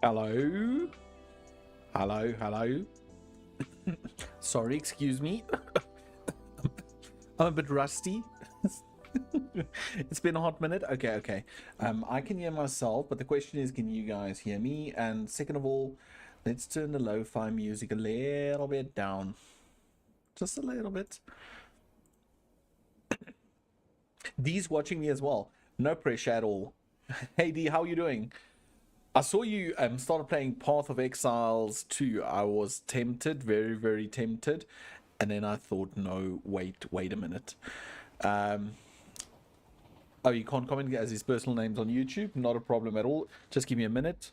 Hello? Hello? Sorry, excuse me. I'm a bit rusty. It's been a hot minute. Okay. I can hear myself, but the question is, can you guys hear me? And second of all, let's turn the lo-fi music a little bit down. Just a little bit. Dee's watching me as well. No pressure at all. Hey Dee, how are you doing? I saw you started playing Path of Exiles 2. I was tempted, very tempted. And then I thought, no, wait a minute. Oh, you can't comment as his personal name's on YouTube? Not a problem at all. Just give me a minute.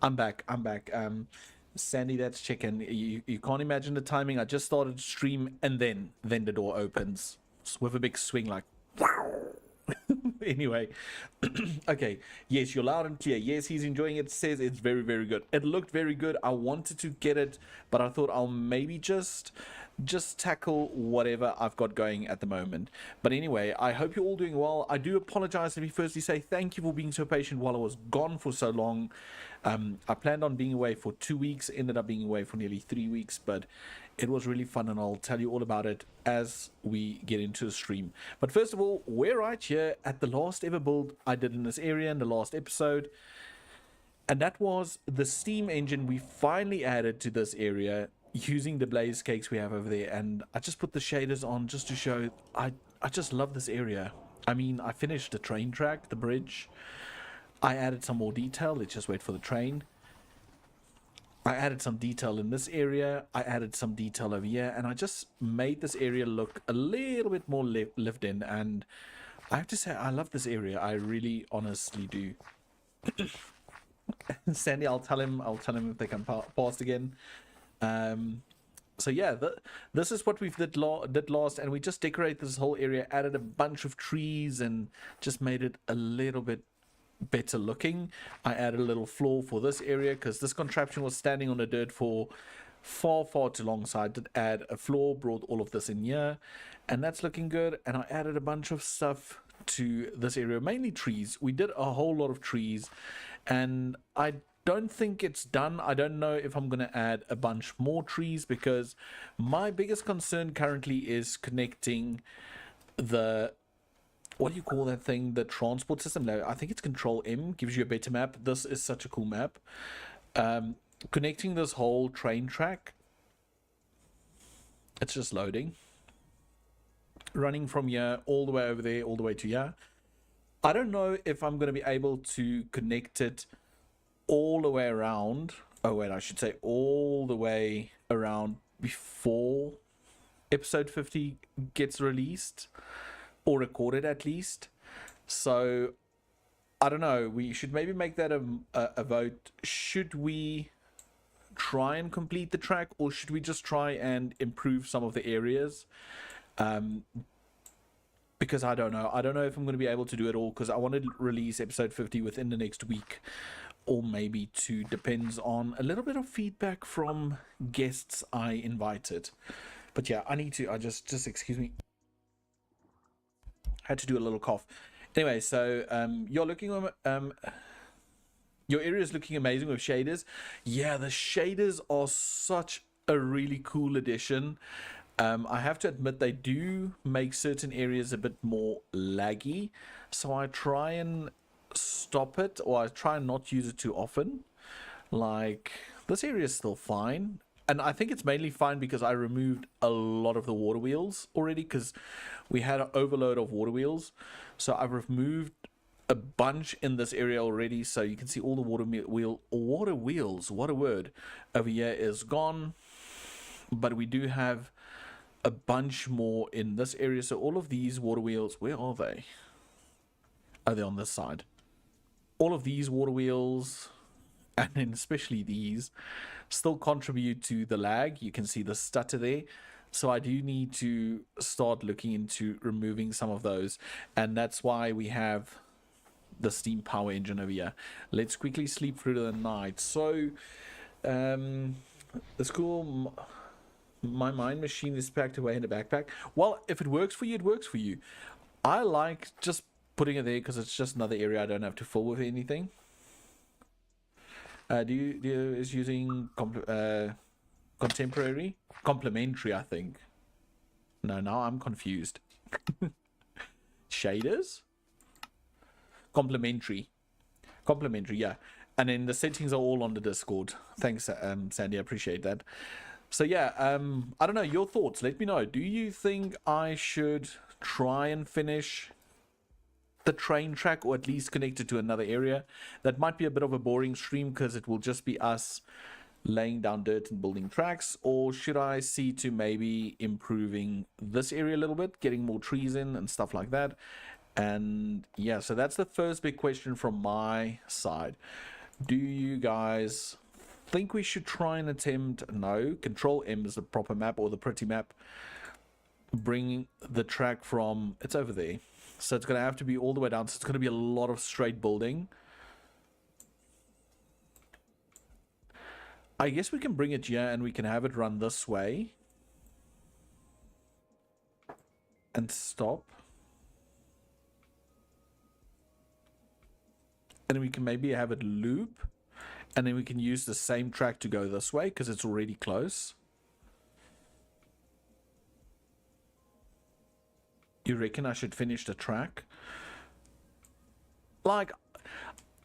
I'm back. Sandy, that's chicken. You can't imagine the timing. I just started to stream and then the door opens with a big swing like wow. Anyway, okay. Yes, you're loud and clear. Yes, he's enjoying it. Says it's very good. It looked very good. I wanted to get it, but I thought I'll maybe just tackle whatever I've got going at the moment. But anyway, I hope you're all doing well. I do apologize. Let me firstly say thank you for being so patient while I was gone for so long. I planned on being away for 2 weeks, ended up being away for nearly 3 weeks, but it was really fun, and I'll tell you all about it as we get into the stream. But first of all, we're right here at the last ever build I did in this area in the last episode, and that was the steam engine we finally added to this area using the blaze cakes we have over there. And I just put the shaders on just to show I just love this area. I mean, I finished the train track, the bridge. I added some more detail. Let's just wait for the train. I added some detail in this area. I added some detail over here, and I just made this area look a little bit more lived in. And I have to say, I love this area. I really honestly do. Sandy, I'll tell him if they come past again. So yeah, this is what we've did last, and we just decorated this whole area, added a bunch of trees, and just made it a little bit better looking. I added a little floor for this area because this contraption was standing on the dirt for far too long, so I did add a floor, brought all of this in here, and that's looking good. And I added a bunch of stuff to this area, mainly trees. We did a whole lot of trees, and I don't think it's done. I don't know if I'm going to add a bunch more trees, because my biggest concern currently is connecting the, what do you call that thing, the transport system. No, I think it's Control M, gives you a better map. This is such a cool map. Connecting this whole train track, it's just loading, running from here all the way over there, all the way to here. I don't know if I'm going to be able to connect it all the way around. Oh wait, I should say all the way around before episode 50 gets released, or recorded at least. So I don't know, we should maybe make that a vote. Should we try and complete the track, or should we just try and improve some of the areas? Because I don't know if I'm going to be able to do it all, because I want to release episode 50 within the next week or maybe two. Depends on a little bit of feedback from guests I invited. But yeah, I just excuse me, had to do a little cough. Anyway, so you're looking your area is looking amazing with shaders. Yeah, the shaders are such a really cool addition. I have to admit, they do make certain areas a bit more laggy, so I try and stop it, or I try and not use it too often. Like, this area is still fine, and I think it's mainly fine because I removed a lot of the water wheels already, because we had an overload of water wheels. So I've removed a bunch in this area already, so you can see all the water wheels, what a word, over here is gone. But we do have a bunch more in this area. So all of these water wheels, where are they? Are they on this side? All of these water wheels, and then especially these, still contribute to the lag. You can see the stutter there. So I do need to start looking into removing some of those, and that's why we have the steam power engine over here. Let's quickly sleep through the night. So the school, my mind machine is packed away in a backpack. Well, if it works for you, it works for you. I like just putting it there because it's just another area I don't have to fill with anything. Do you is using contemporary? Complementary, I think. No, now I'm confused. Shaders? Complementary. Complementary, yeah. And then the settings are all on the Discord. Thanks, Sandy. I appreciate that. So yeah, I don't know, your thoughts. Let me know. Do you think I should try and finish the train track, or at least connect it to another area? That might be a bit of a boring stream because it will just be us laying down dirt and building tracks. Or should I see to maybe improving this area a little bit, getting more trees in and stuff like that? And yeah, so that's the first big question from my side. Do you guys think we should try and attempt? No, Control M is the proper map, or the pretty map. Bring the track from, it's over there, so it's going to have to be all the way down. So it's going to be a lot of straight building. I guess we can bring it here and we can have it run this way and stop. And then we can maybe have it loop, and then we can use the same track to go this way because it's already close. You reckon I should finish the track? Like,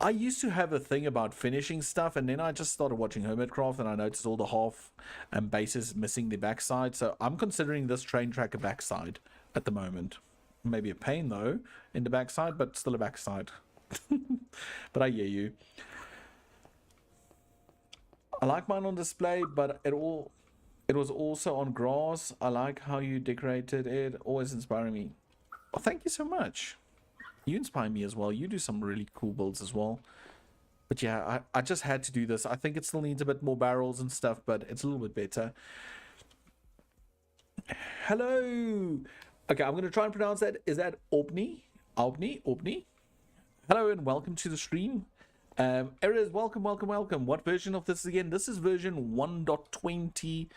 I used to have a thing about finishing stuff, and then I just started watching Hermitcraft and I noticed all the half and bases missing the backside. So I'm considering this train track a backside at the moment. Maybe a pain though in the backside, but still a backside. But I hear you. I like mine on display, but it was also on grass. I like how you decorated it. Always inspiring me. Oh, thank you so much. You inspire me as well. You do some really cool builds as well. But yeah, I just had to do this. I think it still needs a bit more barrels and stuff, but it's a little bit better. Hello. Okay, I'm going to try and pronounce that. Is that Obni? Obni? Hello and welcome to the stream. Errors, welcome. What version of this again? This is version 1.20.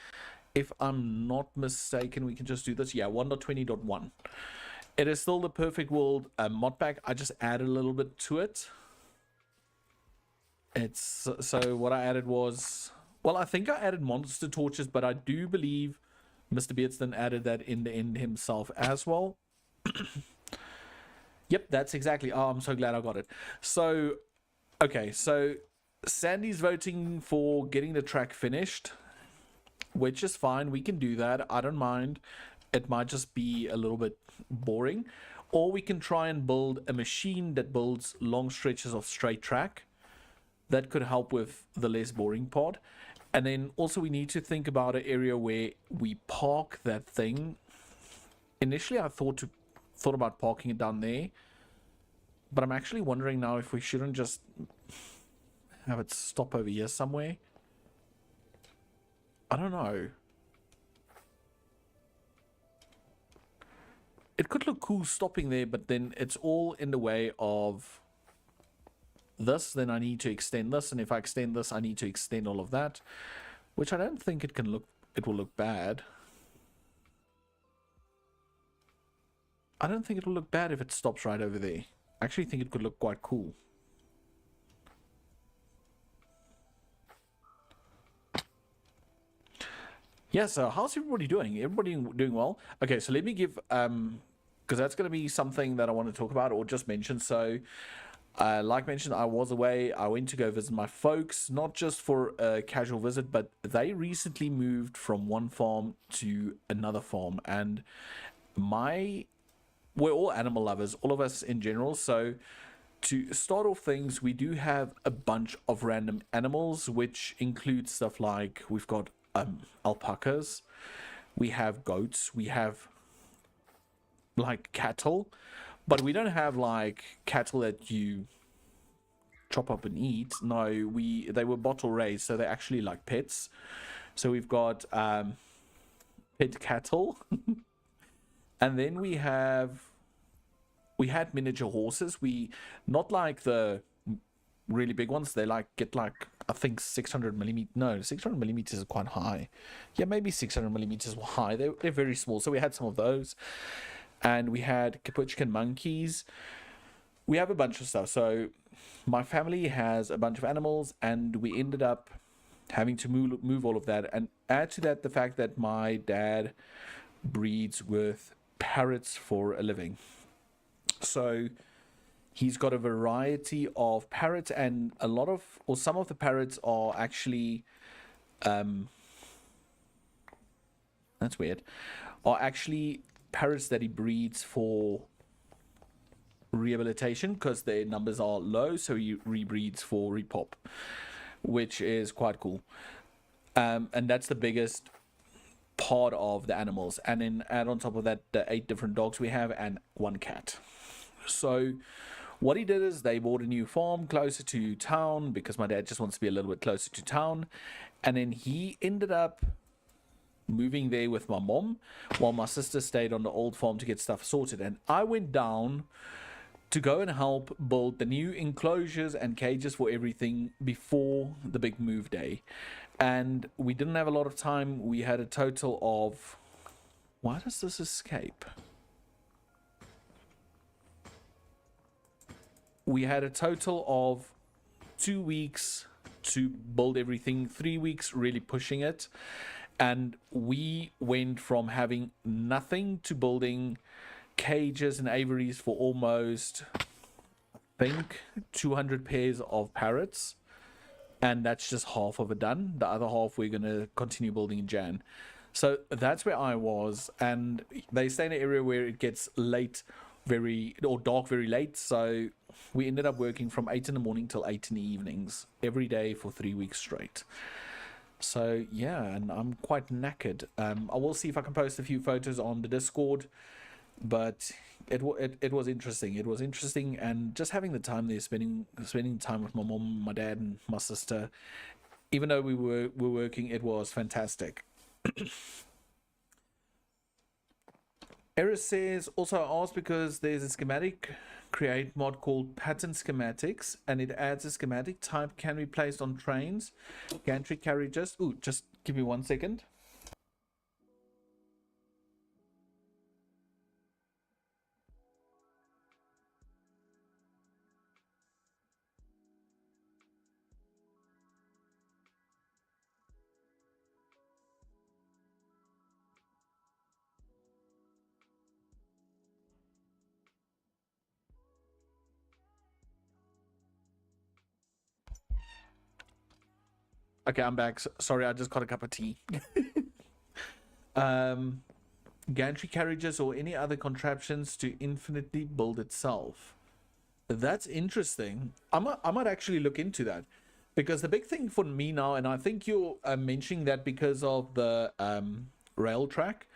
If I'm not mistaken, we can just do this. Yeah, 1.20.1. It is still the perfect world modpack. I just added a little bit to it. It's so what I added was, well, I think I added monster torches, but I do believe Mr. Beardston added that in the end himself as well. Yep, that's exactly. Oh, I'm so glad I got it. So, okay, so Sandy's voting for getting the track finished, which is fine. We can do that. I don't mind. It might just be a little bit boring. Or we can try and build a machine that builds long stretches of straight track. That could help with the less boring part. And then also we need to think about an area where we park that thing. Initially I thought about parking it down there, but I'm actually wondering now if we shouldn't just have it stop over here somewhere. I don't know. It could look cool stopping there, but then it's all in the way of this. Then I need to extend this, and if I extend this I need to extend all of that, which I don't think it will look bad. I don't think it will look bad if it stops right over there. I actually think it could look quite cool. Yeah, so how's everybody doing? Everybody doing well? Okay, so let me give, because that's going to be something that I want to talk about or just mention. So, like mentioned, I was away. I went to go visit my folks, not just for a casual visit, but they recently moved from one farm to another farm. And we're all animal lovers, all of us in general. So to start off things, we do have a bunch of random animals, which includes stuff like we've got alpacas, we have goats, we have like cattle, but we don't have like cattle that you chop up and eat. No, they were bottle raised, so they're actually like pets. So we've got pet cattle. And then we have we had miniature horses. We not like the really big ones. They like get like I think 600 millimeter. No, 600 millimeters is quite high. Yeah, maybe 600 millimeters were high. They're very small. So we had some of those, and we had capuchin monkeys. We have a bunch of stuff. So my family has a bunch of animals, and we ended up having to move all of that, and add to that the fact that my dad breeds with parrots for a living. So he's got a variety of parrots, and a lot of, or some of the parrots are actually, that's weird, are actually parrots that he breeds for rehabilitation because their numbers are low, so he rebreeds for repop, which is quite cool. And that's the biggest part of the animals. And then add on top of that the 8 different dogs we have and 1 cat. So what he did is they bought a new farm closer to town because my dad just wants to be a little bit closer to town. And then he ended up moving there with my mom while my sister stayed on the old farm to get stuff sorted. And I went down to go and help build the new enclosures and cages for everything before the big move day. And we didn't have a lot of time. We had a total of... Why does this escape? We had a total of 2 weeks to build everything, 3 weeks really pushing it. And we went from having nothing to building cages and aviaries for almost, I think, 200 pairs of parrots. And that's just half of it done. The other half we're going to continue building in Jan. So that's where I was. And they stay in an area where it gets late, or dark very late. So we ended up working from 8 in the morning till 8 in the evenings every day for 3 weeks straight. So yeah, and I'm quite knackered. I will see if I can post a few photos on the Discord, but it was interesting. It was interesting, and just having the time there, spending time with my mom, my dad, and my sister. Even though we were working, it was fantastic. Eris says, also I asked because there's a schematic create mod called pattern schematics, and it adds a schematic type can be placed on trains, gantry carriages. Ooh, just give me 1 second. Okay, I'm back. Sorry, I just got a cup of tea. Gantry carriages or any other contraptions to infinitely build itself. That's interesting. I might actually look into that, because the big thing for me now, and I think you're mentioning that because of the rail track,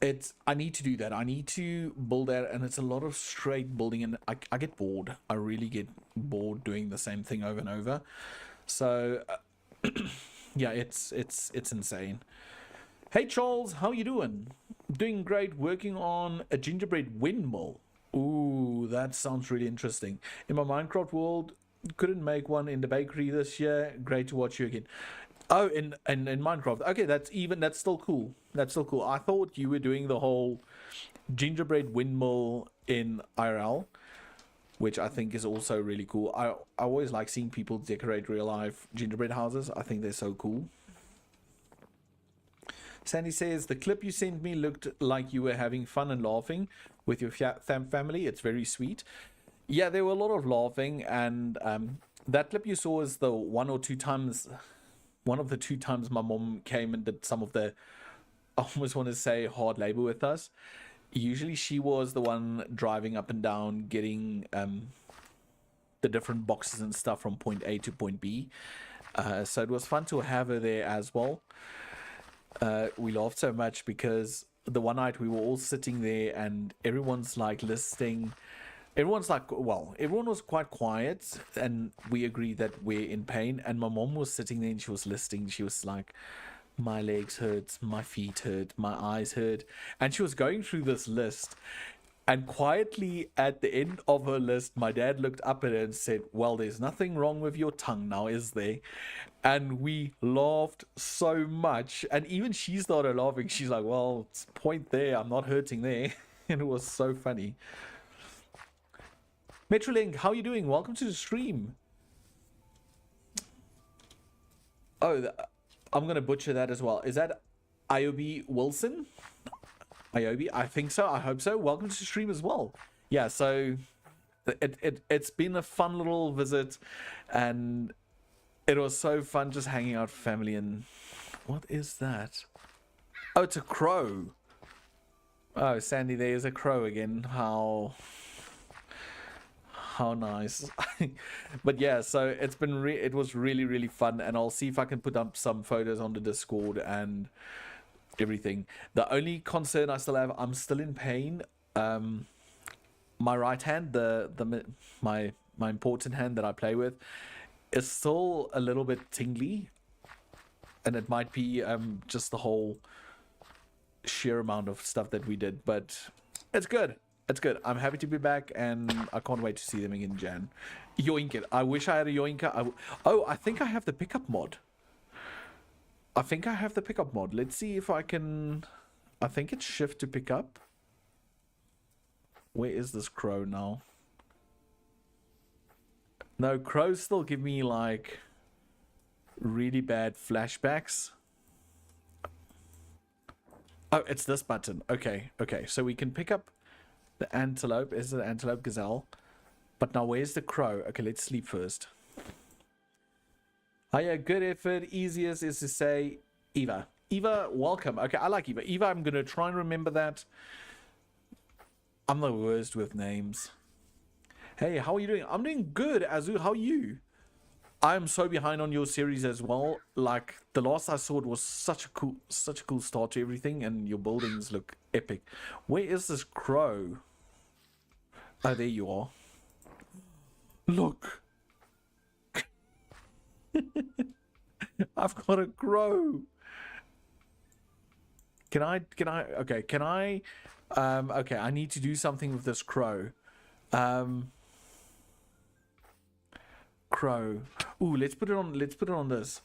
I need to do that. I need to build that, and it's a lot of straight building, and I get bored. I really get bored doing the same thing over and over. So yeah, it's insane. Hey Charles, how you doing? Doing great, working on a gingerbread windmill. Ooh, that sounds really interesting. In my Minecraft world, couldn't make one in the bakery this year. Great to watch you again. Oh, in Minecraft. Okay, that's still cool. That's still cool. I thought you were doing the whole gingerbread windmill in IRL, which I think is also really cool. I always like seeing people decorate real life gingerbread houses. I think they're so cool. Sandy says, the clip you sent me looked like you were having fun and laughing with your family. It's very sweet. Yeah, there were a lot of laughing, and that clip you saw is the one of the 2 times my mom came and did some of the, I almost want to say, hard labor with us. Usually she was the one driving up and down, getting the different boxes and stuff from point A to point B. So it was fun to have her there as well. We laughed so much because the one night we were all sitting there and everyone's like listening. Everyone's like, well, everyone was quite quiet, and we agreed that we're in pain. And my mom was sitting there and she was listening. She was like, my legs hurt, my feet hurt, my eyes hurt. And she was going through this list. And quietly at the end of her list, my dad looked up at her and said, "Well, there's nothing wrong with your tongue now, is there?" And we laughed so much. And even she started laughing. She's like, "Well, it's point there. I'm not hurting there." And it was so funny. Metrolink, how are you doing? Welcome to the stream. Oh, I'm going to butcher that as well. Is that IOB Wilson? IOB? I think so. I hope so. Welcome to the stream as well. Yeah, so it's been a fun little visit, and it was so fun just hanging out with family. And what is that? Oh, it's a crow. Oh, Sandy, there's a crow again. How nice. But yeah, so it was really fun, and I'll see if I can put up some photos on the Discord and everything. The only concern I still have, I'm still in pain. My right hand, my important hand that I play with, is still a little bit tingly, and it might be just the whole sheer amount of stuff that we did, but it's good. It's good. I'm happy to be back, and I can't wait to see them again in Jan. Yoink it. I wish I had a yoinker. Oh, I think I have the pickup mod. Let's see if I can. I think it's shift to pick up. Where is this crow now? No, crows still give me like really bad flashbacks. Oh, it's this button. Okay. So we can pick up the antelope. Is it antelope gazelle? But now where's the crow? Okay, let's sleep first. Oh yeah, good effort. Easiest is to say Eva. Eva, welcome. Okay, I like Eva. Eva, I'm going to try and remember that. I'm the worst with names. Hey, how are you doing? I'm doing good, Azu. How are you? I'm so behind on your series as well. Like, the last I saw, it was such a cool start to everything, and your buildings look epic. Where is this crow? Oh, there you are. Look. I've got a crow. Okay, I need to do something with this crow. Crow. Ooh, let's put it on this.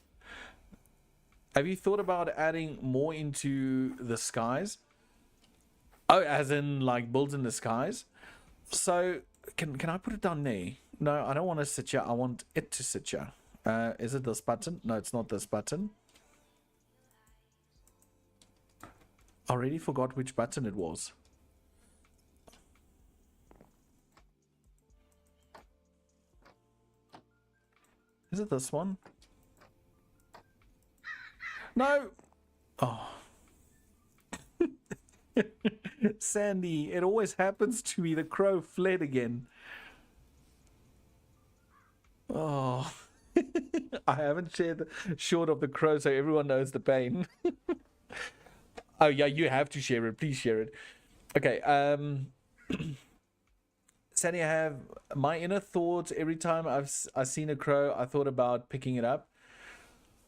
Have you thought about adding more into the skies? Oh, as in like builds in the skies? So can I put it down there? No, I don't want to sit here. I want it to sit here. Is it this button? No, it's not this button. I already forgot which button it was. Is it this one? No. Oh. Sandy, it always happens to me. The crow fled again. Oh. I haven't shared the short of the crow so everyone knows the pain. Oh yeah, you have to share it. Please share it. Okay, Sandy, I have my inner thoughts every time I've seen a crow. I thought about picking it up.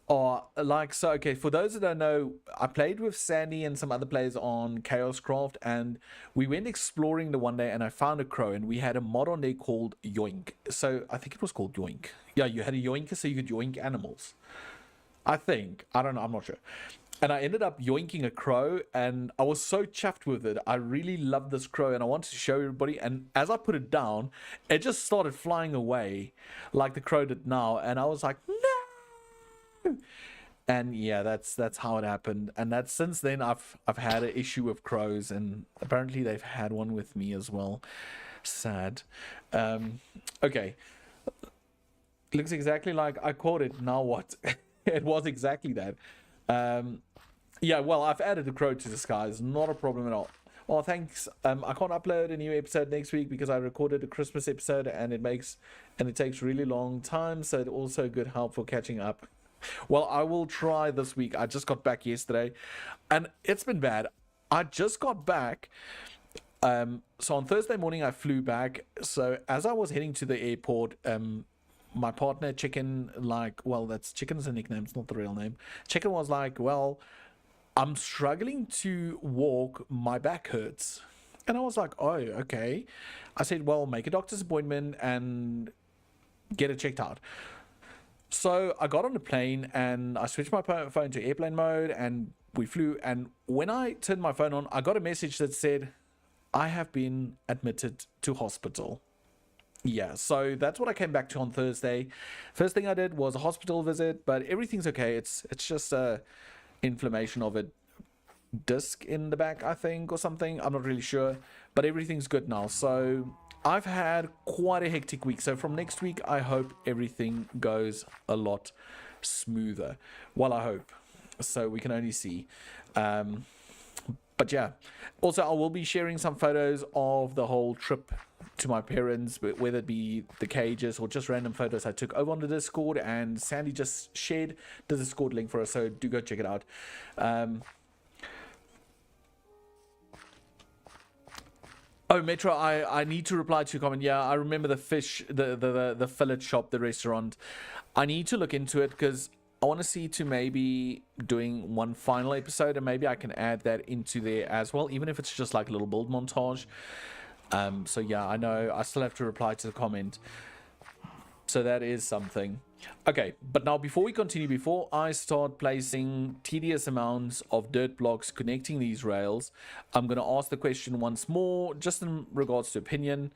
Or like, so okay, for those that don't know, I played with Sandy and some other players on Chaoscraft, and we went exploring the one day, and I found a crow, and we had a mod on there called Yoink. So I think it was called Yoink. Yeah, you had a yoinker, so you could yoink animals. I think. I don't know, I'm not sure. And I ended up yoinking a crow, and I was so chuffed with it. I really loved this crow, and I wanted to show everybody. And as I put it down, it just started flying away like the crow did now. And I was like, no. And yeah, that's how it happened. And that's since then I've had an issue with crows, and apparently they've had one with me as well. Sad. Okay. Looks exactly like I caught it. Now what? It was exactly that. Yeah, well, I've added the crow to the skies. Not a problem at all. Well, thanks. I can't upload a new episode next week because I recorded a Christmas episode, and it takes really long time. So it's also good help for catching up. Well, I will try this week. I just got back yesterday, and it's been bad. I just got back. So on Thursday morning, I flew back. So as I was heading to the airport, my partner, Chicken, that's Chicken's a nickname. It's not the real name. Chicken was like, well, I'm struggling to walk. My back hurts. And I was like, oh, okay. I said, well, make a doctor's appointment and get it checked out. So I got on the plane and I switched my phone to airplane mode and we flew. And when I turned my phone on, I got a message that said, I have been admitted to hospital. Yeah, so that's what I came back to on Thursday. First thing I did was a hospital visit, but everything's okay. It's just a inflammation of a disc in the back, I think, or something. I'm not really sure, but everything's good now. So I've had quite a hectic week. So from next week, I hope everything goes a lot smoother. Well, I hope. So we can only see. But yeah, also I will be sharing some photos of the whole trip to my parents, whether it be the cages or just random photos I took over on the Discord, and Sandy just shared the Discord link for us, so do go check it out. Oh, Metro, I need to reply to your comment. Yeah, I remember the fish, the fillet shop, the restaurant. I need to look into it because I want to see to maybe doing one final episode, and maybe I can add that into there as well, even if it's just like a little build montage. So yeah, I know I still have to reply to the comment. So that is something. Okay, but now before we continue, before I start placing tedious amounts of dirt blocks connecting these rails, I'm going to ask the question once more, just in regards to opinion.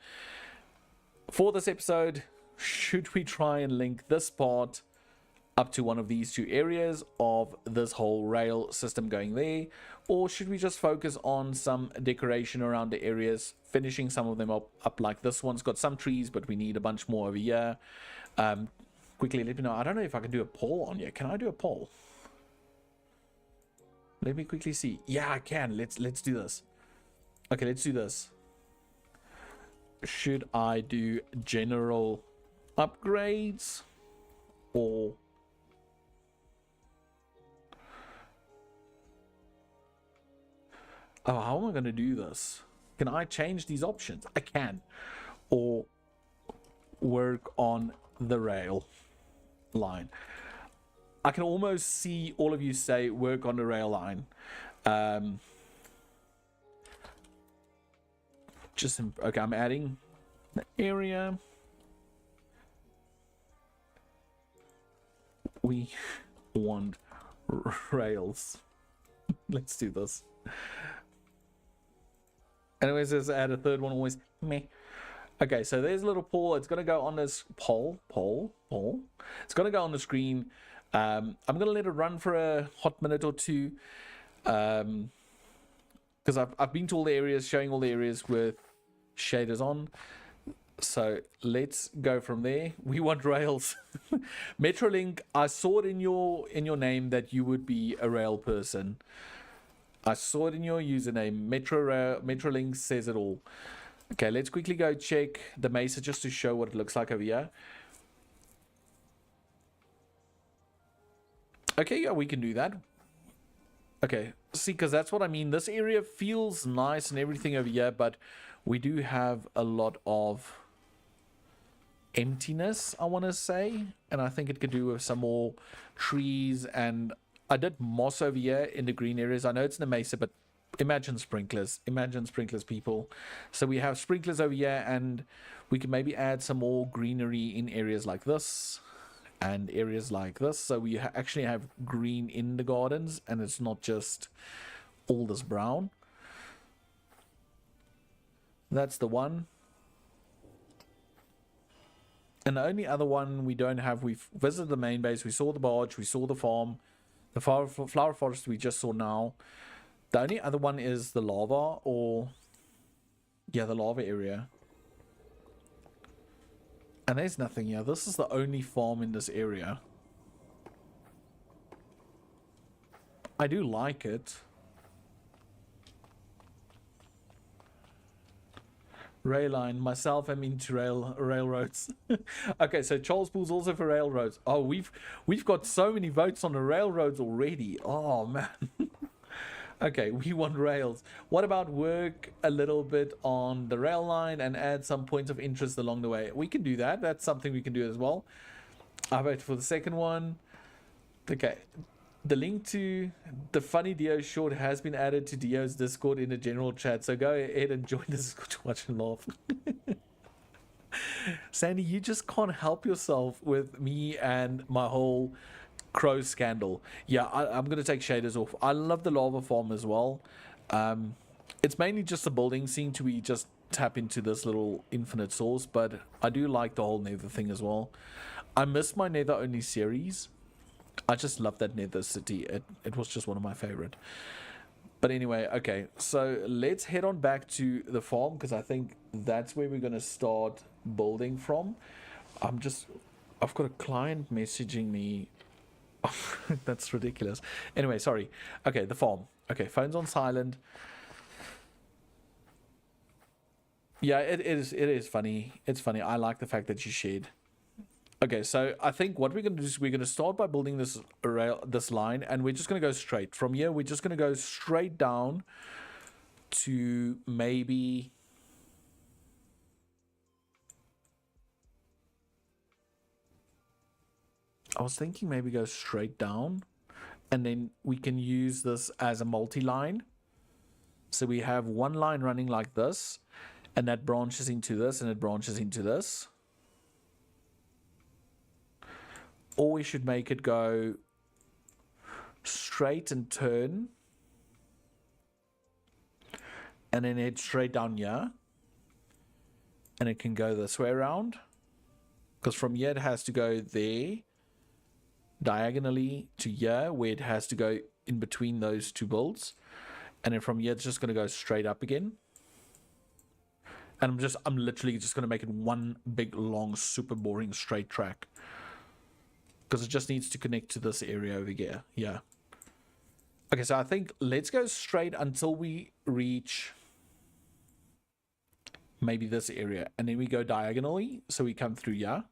For this episode, should we try and link this part up to one of these two areas of this whole rail system going there, or should we just focus on some decoration around the areas, finishing some of them up like this one's got some trees, but we need a bunch more over here. Quickly let me know. I don't know if I can do a poll on here. Can I do a poll? Let me quickly see. Yeah, I can. Let's do this. Okay, let's do this. Should I do general upgrades or oh, how am I going to do this? Can I change these options? I can. Or work on the rail line. I can almost see all of you say work on the rail line. Okay, I'm adding the area. We want rails. Let's do this. Anyways, let's add a third one. Always meh. Okay, so there's a little poll. It's going to go on this poll. It's going to go on the screen. I'm going to let it run for a hot minute or two. Because I've been to all the areas, showing all the areas with shaders on. So let's go from there. We want rails. Metrolink, I saw it in your name that you would be a rail person. I saw it in your username. Metrolink says it all. Okay, let's quickly go check the mesa just to show what it looks like over here. Okay, yeah, we can do that. Okay, see, because that's what I mean. This area feels nice and everything over here, but we do have a lot of emptiness, I want to say. And I think it could do with some more trees. And I did moss over here in the green areas. I know it's in the mesa, but imagine sprinklers. Imagine sprinklers, people. So we have sprinklers over here, and we can maybe add some more greenery in areas like this and areas like this. So we actually have green in the gardens, and it's not just all this brown. That's the one. And the only other one we don't have, we've visited the main base, we saw the barge, we saw the farm, the flower forest we just saw now. The only other one is the lava, or yeah, the lava area. And there's nothing here. This is the only farm in this area. I do like it. Rail line. Myself, I'm into railroads. Okay, so Charles Pool's also for railroads. Oh, we've got so many votes on the railroads already. Oh man. Okay, we want rails. What about work a little bit on the rail line and add some points of interest along the way? We can do that. That's something we can do as well. I vote for the second one. Okay. The link to the funny Dio short has been added to Dio's Discord in the general chat, so go ahead and join the Discord to watch and laugh. Sandy, you just can't help yourself with me and my whole crow scandal. Yeah, I'm going to take shaders off. I love the lava farm as well. It's mainly just the building scene to we just tap into this little infinite source, but I do like the whole nether thing as well. I miss my nether only series. I just love that nether city. It was just one of my favorite. But anyway, okay, so let's head on back to the farm, because I think that's where we're going to start building from. I've got a client messaging me. That's ridiculous. Anyway, sorry. Okay, the farm. Okay, phone's on silent. Yeah, it is funny. It's funny. I like the fact that you shared. Okay, so I think what we're going to do is we're going to start by building this line, and we're just going to go straight. From here, we're just going to go straight down to maybe... I was thinking maybe go straight down, and then we can use this as a multi-line. So we have one line running like this, and that branches into this, and it branches into this. Or we should make it go straight and turn, and then head straight down here, and it can go this way around, because from here it has to go there, diagonally to here, where it has to go in between those two builds, and then from here it's just going to go straight up again. And I'm literally just going to make it one big long super boring straight track, because it just needs to connect to this area over here. Yeah. Okay, so I think let's go straight until we reach maybe this area, and then we go diagonally, so we come through here.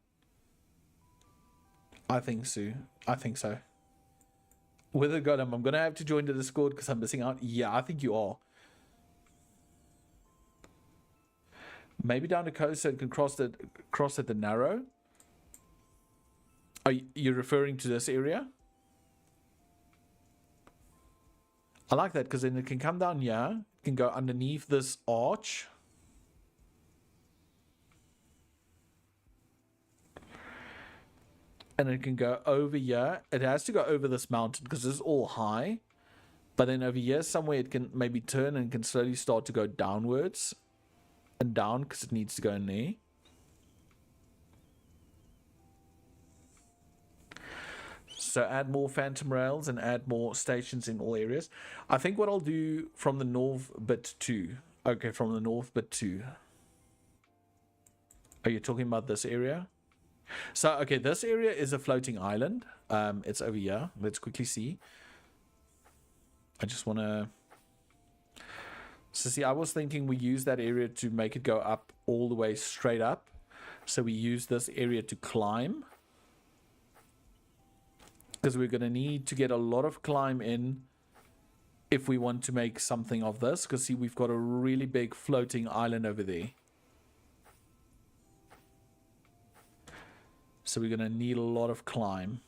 I think so. I think so. Whether I'm going to have to join the Discord because I'm missing out. Yeah, I think you are. Maybe down the coast so it can cross at the narrow. Are you referring to this area? I like that, because then it can come down here. It can go underneath this arch. And it can go over here. It has to go over this mountain because this is all high. But then over here somewhere it can maybe turn and can slowly start to go downwards. And down because it needs to go in there. So add more phantom rails and add more stations in all areas. I think what I'll do from the north bit 2. Okay, from the north bit 2. Are you talking about this area? So, okay, this area is a floating island. It's over here. Let's quickly see. I just want to... So, see, I was thinking we use that area to make it go up all the way straight up. So, we use this area to climb. Because we're going to need to get a lot of climb in if we want to make something of this. Because, see, we've got a really big floating island over there. So we're going to need a lot of climb.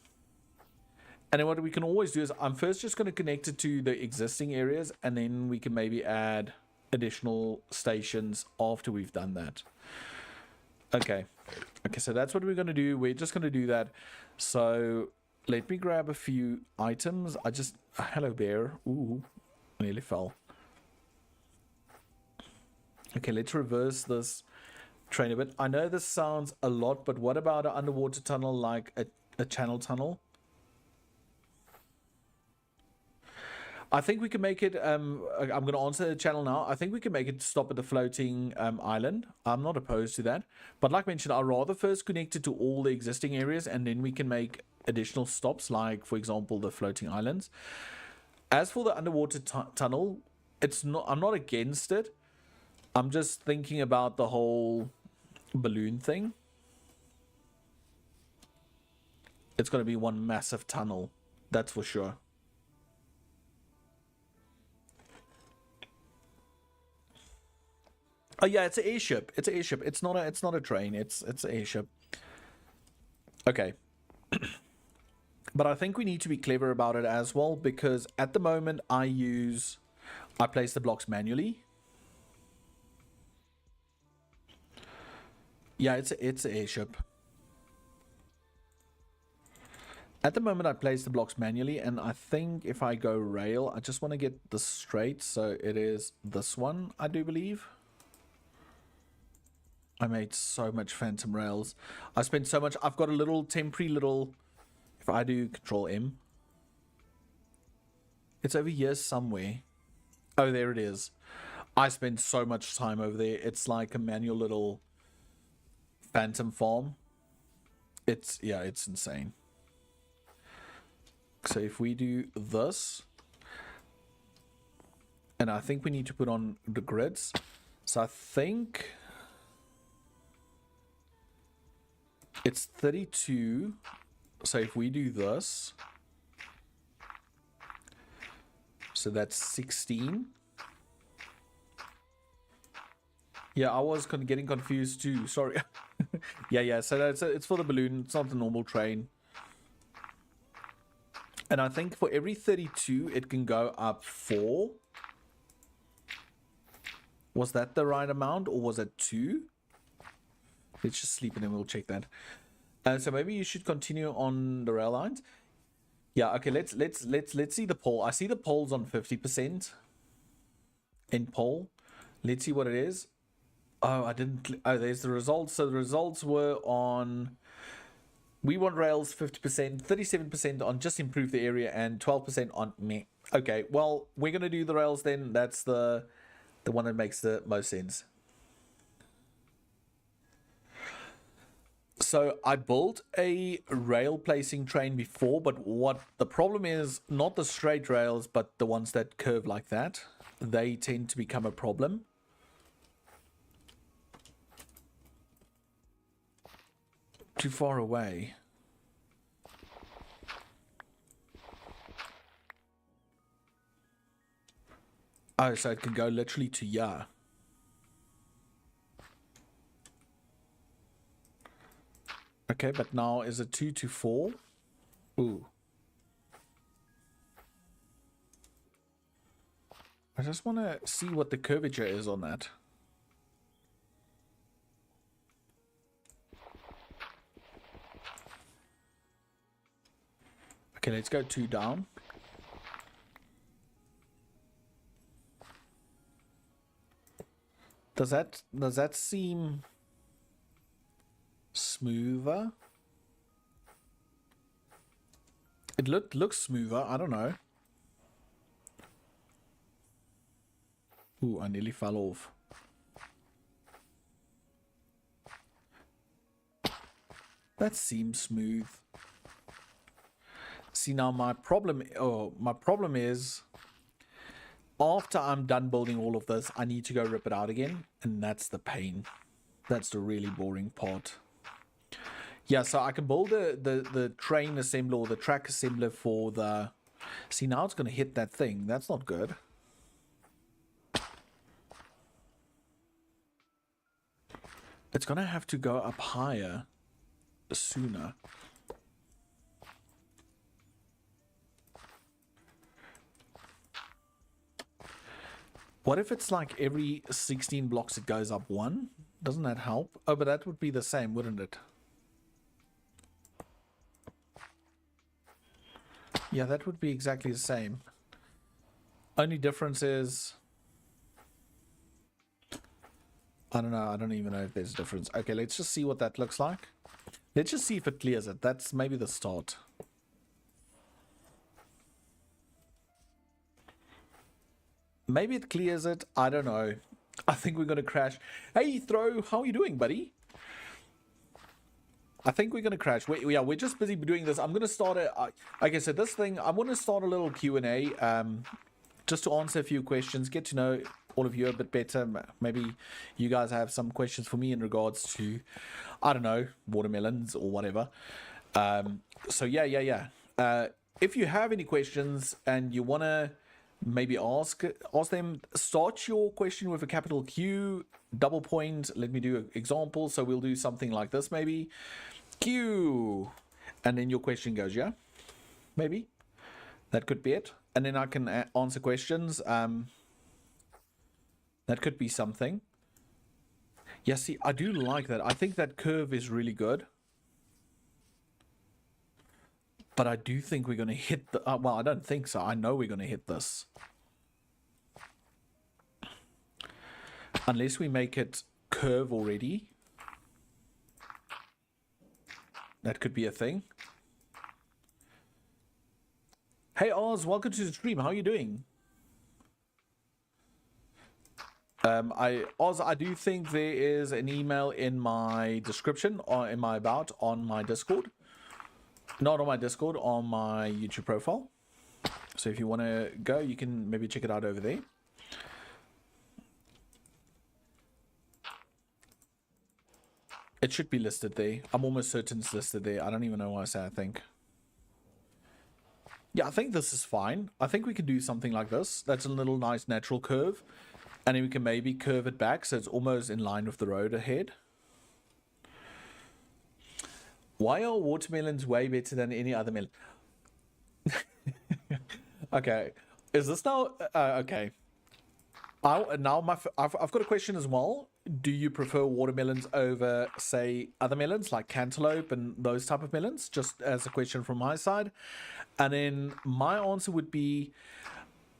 And then what we can always do is I'm first just going to connect it to the existing areas, and then we can maybe add additional stations after we've done that. Okay. Okay, so that's what we're going to do. We're just going to do that. So let me grab a few items. Hello, bear. Ooh, nearly fell. Okay, let's reverse this train a bit. I know this sounds a lot, but what about an underwater tunnel like a channel tunnel? I think we can make it, I'm going to answer the channel now. I think we can make it stop at the floating island. I'm not opposed to that. But like mentioned, I'd rather first connect it to all the existing areas, and then we can make additional stops, like, for example, the floating islands. As for the underwater tunnel, I'm not against it. I'm just thinking about the whole balloon thing. It's going to be one massive tunnel, that's for sure. Oh yeah, it's an airship. It's an airship. It's not a train. It's an airship. Okay. But I think we need to be clever about it as well, because at the moment I place the blocks manually. Yeah, it's an airship. At the moment I place the blocks manually, and I think if I go rail, I just want to get this straight. So it is this one, I do believe. I made so much phantom rails. I spent so much. I've got a little temporary little, if I do Control M, it's over here somewhere. Oh, there it is. I spent so much time over there. It's like a manual little phantom farm. It's, yeah, it's insane. So if we do this, and I think we need to put on the grids. So I think it's 32. So if we do this, so that's 16. Yeah, I was getting confused too. Sorry. yeah. So it's for the balloon. It's not the normal train. And I think for every 32, it can go up 4. Was that the right amount, or was it 2? Let's just sleep and then we'll check that. So maybe you should continue on the rail lines. Yeah, okay, let's see the poll. I see the polls on 50% in poll. Let's see what it is. Oh, I didn't. Oh, there's the results. So the results were on, we want rails 50%, 37% on just improve the area, and 12% on meh. Okay, well, we're gonna do the rails then. That's the one that makes the most sense. So I built a rail placing train before, but what the problem is, not the straight rails, but the ones that curve like that, they tend to become a problem. Too far away. Oh, so it can go literally to yeah. Okay, but now is it 2 to 4? Ooh. I just want to see what the curvature is on that. Okay, let's go 2 down. Does that seem smoother? It looks smoother. I don't know. Ooh, I nearly fell off. That seems smooth. See, now my problem is, after I'm done building all of this, I need to go rip it out again, and that's the pain. That's the really boring part. Yeah, so I can build the train assembler or the track assembler for the... See, now it's going to hit that thing. That's not good. It's going to have to go up higher sooner. What if it's like every 16 blocks it goes up 1? Doesn't that help? Oh, but that would be the same, wouldn't it? Yeah, that would be exactly the same. Only difference is... I don't know. I don't even know if there's a difference. Okay, let's just see what that looks like. Let's just see if it clears it. That's maybe the start. Maybe it clears it. I don't know. I think we're going to crash. Hey, Throw, how are you doing, buddy? I think we're going to crash. We're just busy doing this. I'm going to start like I said, this thing, I'm going to start a little Q&A just to answer a few questions, get to know all of you a bit better. Maybe you guys have some questions for me in regards to, I don't know, watermelons or whatever. So yeah. If you have any questions and you want to maybe ask them, start your question with a capital Q, double point. Let me do an example. So we'll do something like this, maybe Q, and then your question goes, yeah. maybe. That could be it. And then I can answer questions. That could be something. Yeah, see, I do like that. I think that curve is really good. But I do think we're going to hit the... well, I don't think so. I know we're going to hit this. Unless we make it curve already. That could be a thing. Hey Oz, welcome to the stream. How are you doing? Oz, I do think there is an email in my description or in my about on my Discord. Not on my Discord, on my YouTube profile. So if you want to go, you can maybe check it out over there. It should be listed there. I'm almost certain it's listed there. I don't even know why I say I think. Yeah, I think this is fine. I think we can do something like this. That's a little nice natural curve. And then we can maybe curve it back so it's almost in line with the road ahead. Why are watermelons way better than any other melon? Okay. Is this now... okay. I've got a question as well. Do you prefer watermelons over, say, other melons like cantaloupe and those type of melons? Just as a question from my side. And then my answer would be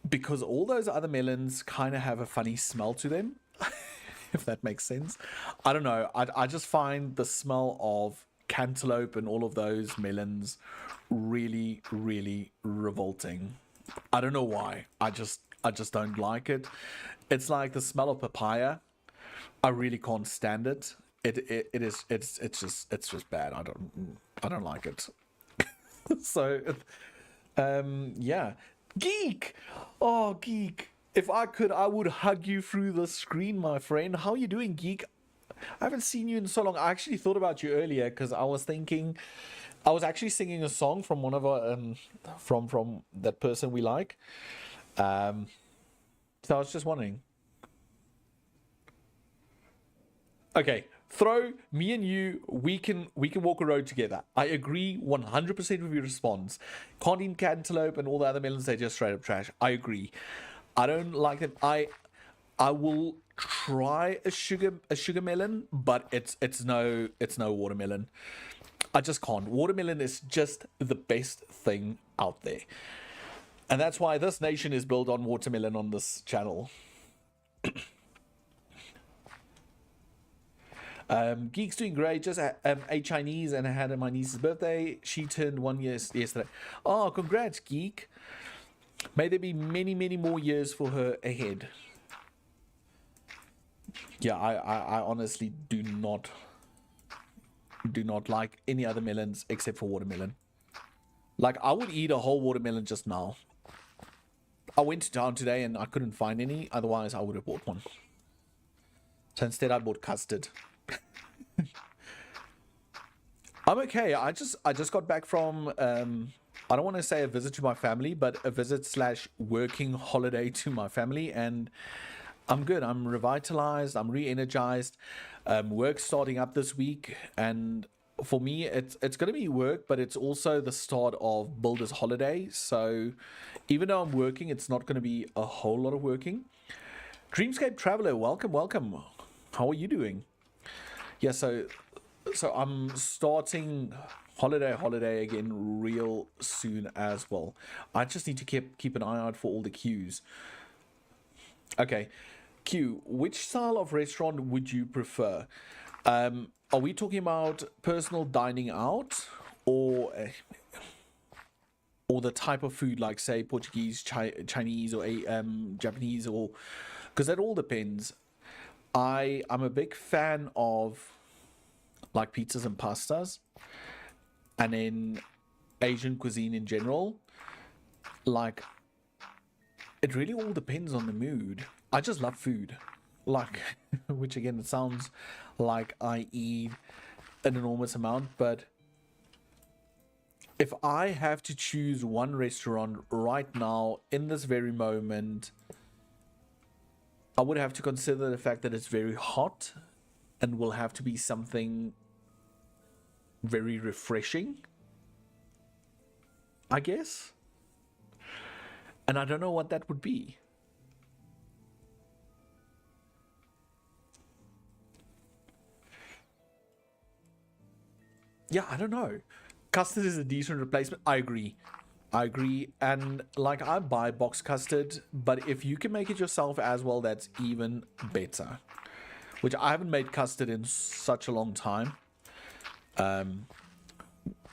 because all those other melons kind of have a funny smell to them, if that makes sense. I don't know. I just find the smell of cantaloupe and all of those melons really, really revolting. I don't know why. I just don't like it. It's like the smell of papaya. I really can't stand it. It's just bad. I don't like it. So yeah. Geek! Oh, Geek. If I could, I would hug you through the screen, my friend. How are you doing, Geek? I haven't seen you in so long. I actually thought about you earlier because I was thinking, I was actually singing a song from one of our, from that person we like. So I was just wondering. Okay, throw me and you. We can walk a road together. I agree 100% with your response. Can't eat cantaloupe and all the other melons. They're just straight up trash. I agree. I don't like them. I will try a sugar melon, but it's no watermelon. I just can't. Watermelon is just the best thing out there, and that's why this nation is built on watermelon on this channel. Geek's doing great. Just ate Chinese and I had my niece's birthday. She turned 1 year yesterday. Oh, congrats, Geek. May there be many, many more years for her ahead. Yeah, I honestly do not like any other melons except for watermelon. Like, I would eat a whole watermelon just now. I went to town today and I couldn't find any. Otherwise, I would have bought one. So instead, I bought custard. I'm okay. I just got back from I don't want to say a visit to my family, but a visit / working holiday to my family, and I'm good. I'm revitalized. I'm re-energized. Work starting up this week, and for me, it's going to be work, but it's also the start of Builder's Holiday. So even though I'm working, it's not going to be a whole lot of working. Dreamscape Traveler, welcome. How are you doing? Yeah, so I'm starting holiday again real soon as well. I just need to keep an eye out for all the queues. Okay, Q, which style of restaurant would you prefer? Are we talking about personal dining out or the type of food, like say Portuguese, Chinese, or Japanese, or because that all depends. I'm a big fan of like pizzas and pastas, and then Asian cuisine in general. Like, it really all depends on the mood. I just love food, like which again, it sounds like I eat an enormous amount, but if I have to choose one restaurant right now in this very moment, I would have to consider the fact that it's very hot and will have to be something very refreshing. I guess. And I don't know what that would be. Yeah, I don't know. Custard is a decent replacement. I agree. I agree. And like, I buy box custard, but if you can make it yourself as well, that's even better. Which I haven't made custard in such a long time.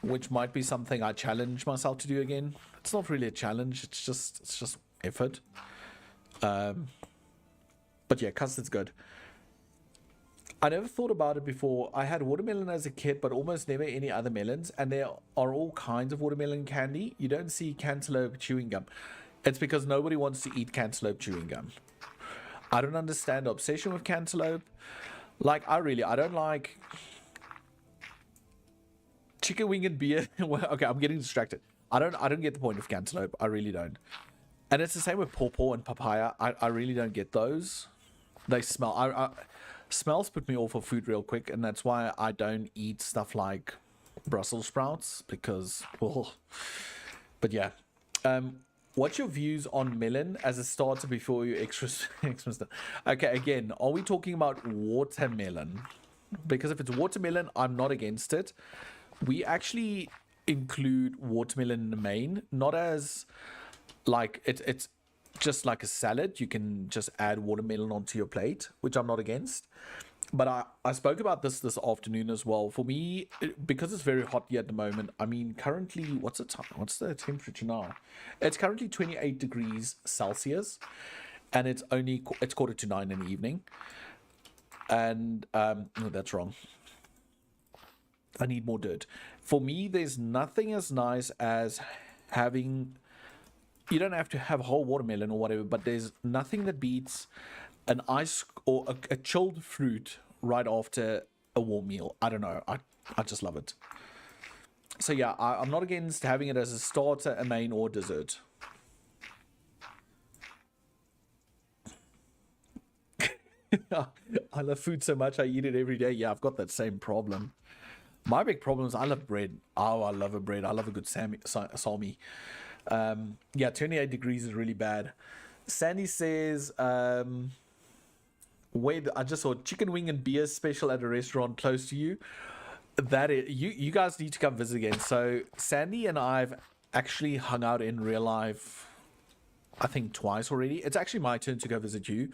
Which might be something I challenge myself to do again. It's not really a challenge, it's just effort. But yeah, custard's good. I never thought about it before. I had watermelon as a kid, but almost never any other melons. And there are all kinds of watermelon candy. You don't see cantaloupe chewing gum. It's because nobody wants to eat cantaloupe chewing gum. I don't understand the obsession with cantaloupe. Like, I don't like chicken wing and beer. Well, okay, I'm getting distracted. I don't get the point of cantaloupe. I really don't. And it's the same with pawpaw and papaya. I really don't get those. They smell. Smells put me off of food real quick, and that's why I don't eat stuff like Brussels sprouts because, well, but yeah. What's your views on melon as a starter before you extra stuff? Okay, again, are we talking about watermelon? Because if it's watermelon, I'm not against it. We actually include watermelon in the main, not as like it's just like a salad. You can just add watermelon onto your plate, which I'm not against. But I spoke about this afternoon as well. For me, because it's very hot here at the moment, I mean, currently, what's the time? What's the temperature now? It's currently 28 degrees Celsius, and it's 8:45 in the evening. And no, that's wrong. I need more dirt. For me, there's nothing as nice as having. You don't have to have whole watermelon or whatever, but there's nothing that beats an ice or a chilled fruit right after a warm meal. I don't know. I just love it. So yeah, I'm not against having it as a starter, a main, or dessert. I love food so much, I eat it every day. Yeah, I've got that same problem. My big problem is I love bread. Oh, I love a bread. I love a good salmi. Yeah, 28 degrees is really bad. Sandy says, wait, I just saw chicken wing and beer special at a restaurant close to you. That is, you guys need to come visit again. So Sandy and I've actually hung out in real life, I think twice already. It's actually my turn to go visit you,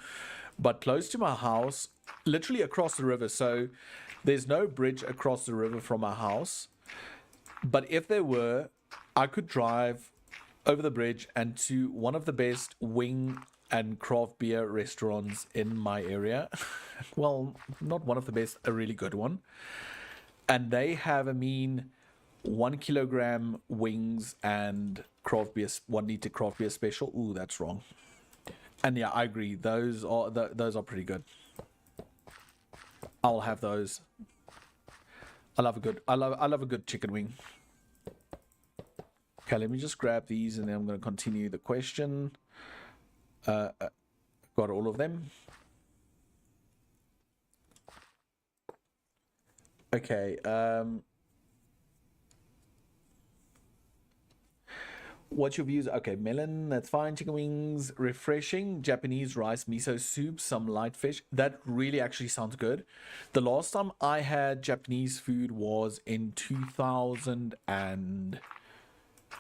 but close to my house, literally across the river. So there's no bridge across the river from my house, but if there were, I could drive over the bridge and to one of the best wing and craft beer restaurants in my area. Well, not one of the best, a really good one. And they have a mean 1 kilogram wings and craft beer, 1 liter craft beer special. Ooh, that's wrong. And yeah, I agree. Those are pretty good. I'll have those. I love a good chicken wing. Okay, let me just grab these and then I'm going to continue the question. Got all of them. Okay. What's your views? Okay, melon, that's fine. Chicken wings, refreshing. Japanese rice, miso soup, some light fish. That really actually sounds good. The last time I had Japanese food was in 2000 and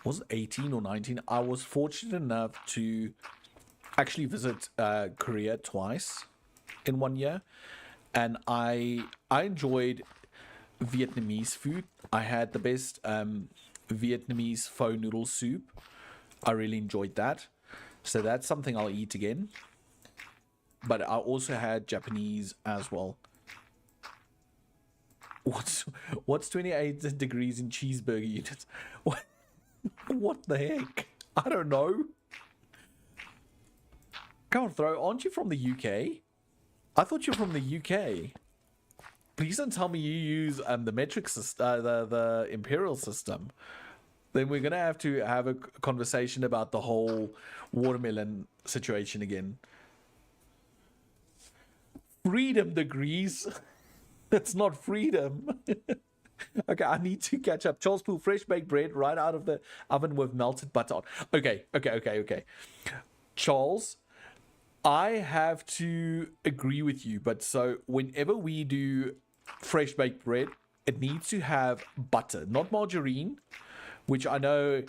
was it 18 or 19? I was fortunate enough to actually visit Korea twice in 1 year, and I enjoyed Vietnamese food. I had the best Vietnamese pho noodle soup. I really enjoyed that, so that's something I'll eat again. But I also had Japanese as well. What's 28 degrees in cheeseburger units? What the heck? I don't know. Come on, Throw. Aren't you from the UK? I thought you were from the UK. Please don't tell me you use the metric system, the imperial system. Then we're gonna have to have a conversation about the whole watermelon situation again. Freedom degrees. That's not freedom. Okay, I need to catch up. Charles Poole, fresh baked bread right out of the oven with melted butter on. Okay. Charles, I have to agree with you, but so whenever we do fresh baked bread, it needs to have butter, not margarine, which I know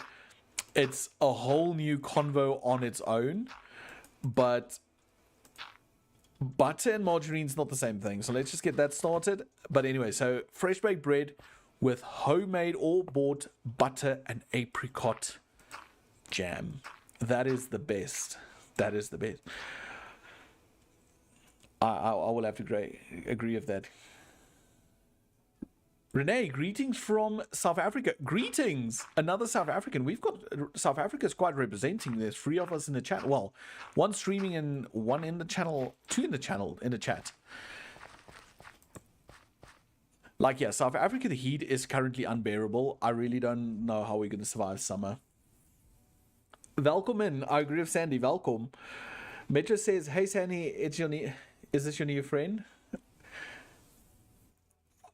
it's a whole new convo on its own, but butter and margarine's not the same thing. So let's just get that started. But anyway, so fresh baked bread with homemade or bought butter and apricot jam. That is the best. That is the best. I will have to agree with that. Renee, greetings from South Africa. Greetings, another South African. We've got South Africa's quite representing. There's 3 of us in the chat. Well, 1 streaming and 1 in the channel, 2 in the channel in the chat. Like, yeah, South Africa, the heat is currently unbearable. I really don't know how we're going to survive summer. Welcome in. I agree with Sandy. Welcome. Metro says, hey, Sandy, is this your new friend?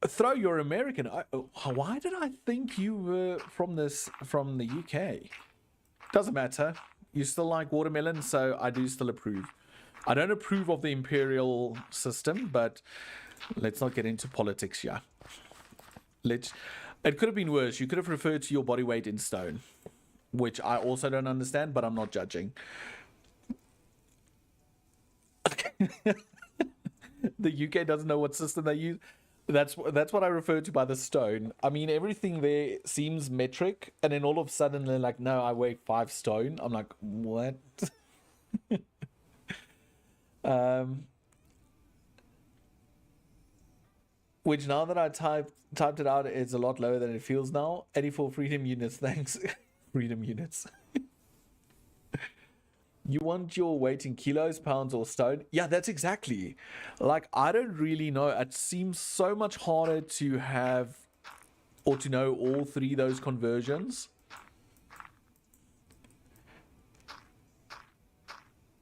Throw, you're American. Why did I think you were from the UK? Doesn't matter. You still like watermelon, so I do still approve. I don't approve of the imperial system, but let's not get into politics here. It could have been worse. You could have referred to your body weight in stone, which I also don't understand, but I'm not judging. The UK doesn't know what system they use. That's what I refer to by the stone. I mean, everything there seems metric, and then all of a sudden they're like, no, I weigh 5 stone. I'm like, what? Which now that I typed it out, it's a lot lower than it feels now. 84 freedom units, thanks. Freedom units. You want your weight in kilos, pounds, or stone? Yeah, that's exactly. Like, I don't really know. It seems so much harder to have or to know all 3 of those conversions.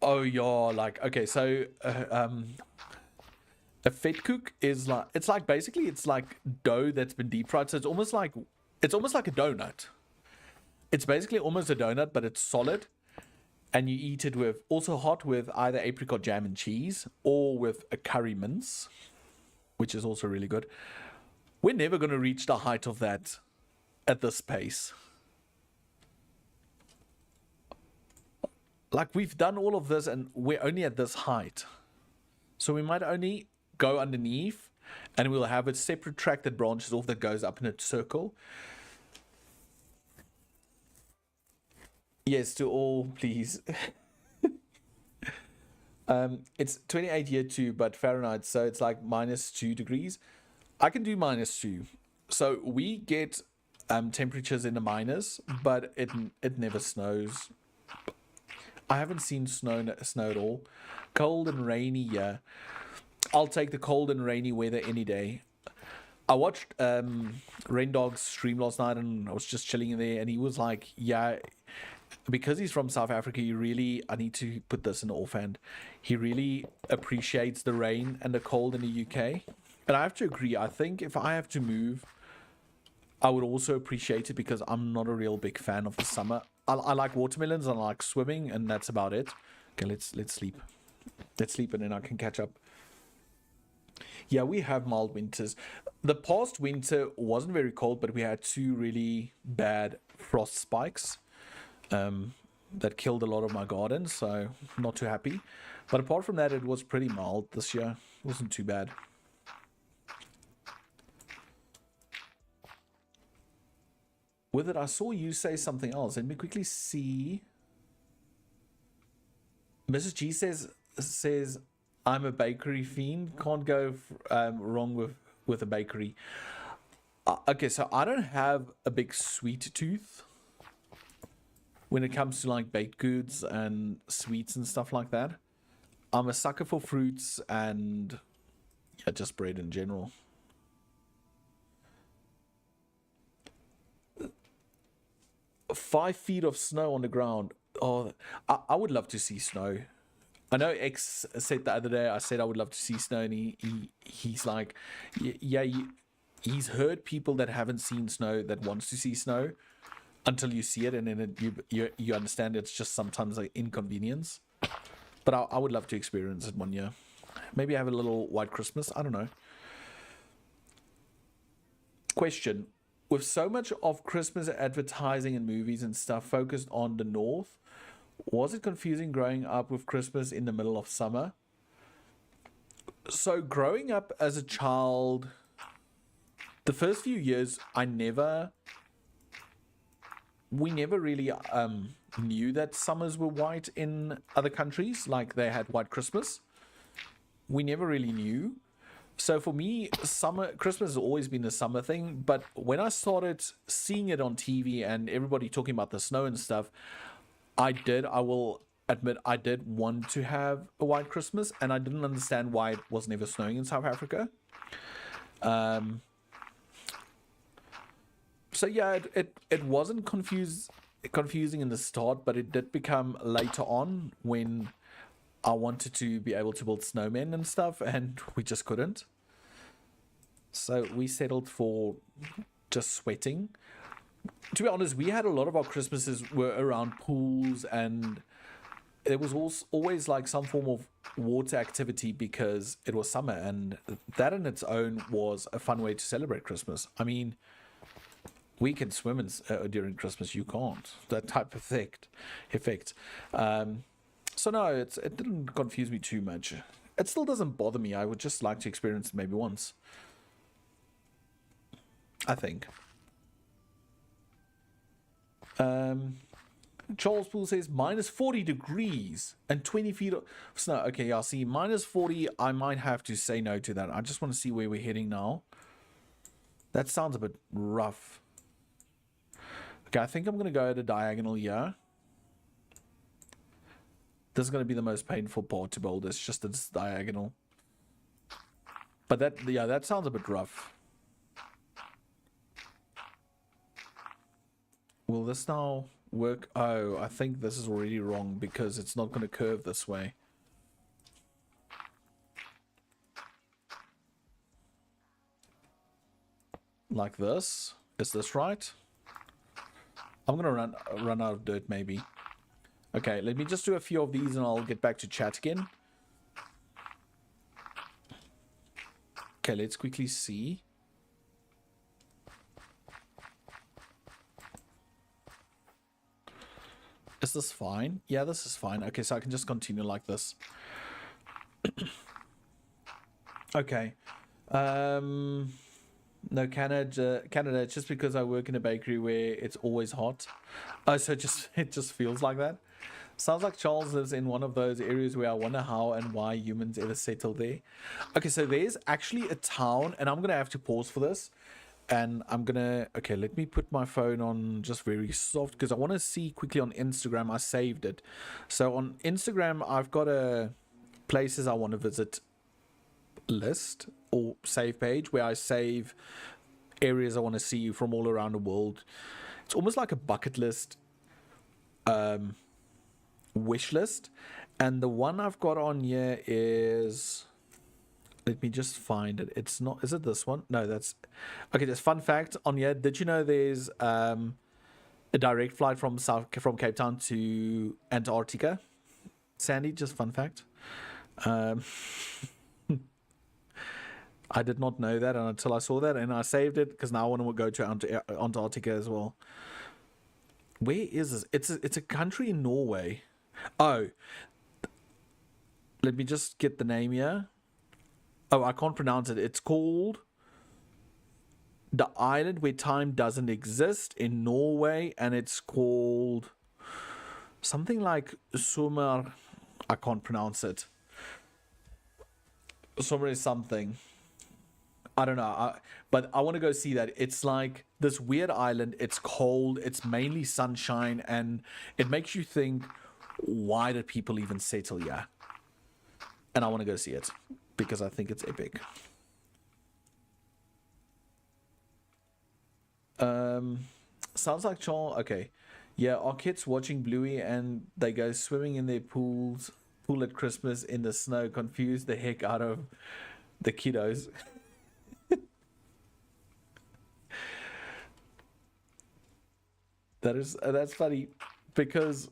Oh, yeah, like, okay, so a vetkoek is like, it's like basically it's like dough that's been deep fried. So it's almost like a donut. It's basically almost a donut, but it's solid. And you eat it with, also hot, with either apricot jam and cheese or with a curry mince, which is also really good. We're never going to reach the height of that at this pace. Like, we've done all of this and we're only at this height. So we might only go underneath and we'll have a separate track that branches off that goes up in a circle. Yes, to all, please. It's 28 year 2, but Fahrenheit, so it's like -2 degrees. I can do -2. So we get temperatures in the minus, but it never snows. I haven't seen snow at all. Cold and rainy, yeah. I'll take the cold and rainy weather any day. I watched Rain Dog's stream last night, and I was just chilling in there, and he was like, yeah, because he's from South Africa, I need to put this in the offhand. He really appreciates the rain and the cold in the UK. And I have to agree, I think if I have to move, I would also appreciate it because I'm not a real big fan of the summer. I like watermelons, I like swimming, and that's about it. Okay, let's sleep. Let's sleep and then I can catch up. Yeah, we have mild winters. The past winter wasn't very cold, but we had 2 really bad frost spikes that killed a lot of my gardens, so not too happy. But apart from that, it was pretty mild this year. It wasn't too bad. With it, I saw you say something else. Let me quickly see. Mrs. G says I'm a bakery fiend. Can't go wrong with a bakery. Okay, so I don't have a big sweet tooth when it comes to like baked goods and sweets and stuff like that. I'm a sucker for fruits and yeah, just bread in general. Five feet of snow on the ground. Oh, I would love to see snow. I know X said the other day, I said I would love to see snow, and he's like, yeah, he's heard people that haven't seen snow that wants to see snow until you see it, and then you understand it's just sometimes like inconvenience. But I would love to experience it one year. Maybe have a little white Christmas. I don't know. Question: with so much of Christmas advertising and movies and stuff focused on the North, was it confusing growing up with Christmas in the middle of summer? So growing up as a child, the first few years, we never really knew that summers were white in other countries, like they had white Christmas. We never really knew. So for me, Christmas has always been a summer thing. But when I started seeing it on TV and everybody talking about the snow and stuff, I will admit, I did want to have a white Christmas, and I didn't understand why it was never snowing in South Africa. So yeah, it wasn't confusing in the start, but it did become later on when I wanted to be able to build snowmen and stuff, and we just couldn't. So we settled for just sweating. To be honest, we had a lot of our Christmases were around pools, and there was always like some form of water activity because it was summer, and that in its own was a fun way to celebrate Christmas. I mean, we can swim during Christmas. You can't. That type of effect. So no, it didn't confuse me too much. It still doesn't bother me. I would just like to experience it maybe once, I think. Charles Poole says minus 40 degrees and 20 feet of snow. Okay, yeah, see, minus 40, I might have to say no to that. I just want to see where we're heading now. That sounds a bit rough. Okay, I think I'm going to go at a diagonal here. This is going to be the most painful part to build. It's just this diagonal. But that sounds a bit rough. Will this now work? Oh, I think this is already wrong because it's not going to curve this way. Like this. Is this right? I'm going to run out of dirt maybe. Okay, let me just do a few of these and I'll get back to chat again. Okay, let's quickly see. Is this fine? Yeah, this is fine. Okay, so I can just continue like this. Okay. No, Canada, it's just because I work in a bakery where it's always hot. Oh, so it just feels like that. Sounds like Charles lives in one of those areas where I wonder how and why humans ever settled there. Okay, so there's actually a town, and I'm gonna have to pause for this. And I'm gonna, okay, let me put my phone on just very soft because I want to see quickly on Instagram. I saved it. So on Instagram, I've got a places I want to visit list or save page where I save areas I want to see from all around the world. It's almost like a bucket list, wish list. And the one I've got on here is, let me just find it. It's not, is it this one? No, that's okay. There's fun fact on here. Did you know there's a direct flight from Cape Town to Antarctica? Sandy, just fun fact. I did not know that until I saw that, and I saved it because now I want to go to Antarctica as well. Where is this? It's a country in Norway. Oh, let me just get the name here. Oh, I can't pronounce it. It's called the island where time doesn't exist in Norway, and it's called something like Summer. I can't pronounce it. Summer is something. I don't know, but I want to go see that. It's like this weird island. It's cold. It's mainly sunshine, and it makes you think, why did people even settle here? And I want to go see it because I think it's epic. Sounds like Charles. Okay, yeah, our kids watching Bluey and they go swimming in their pool at Christmas in the snow, confuse the heck out of the kiddos. That's funny because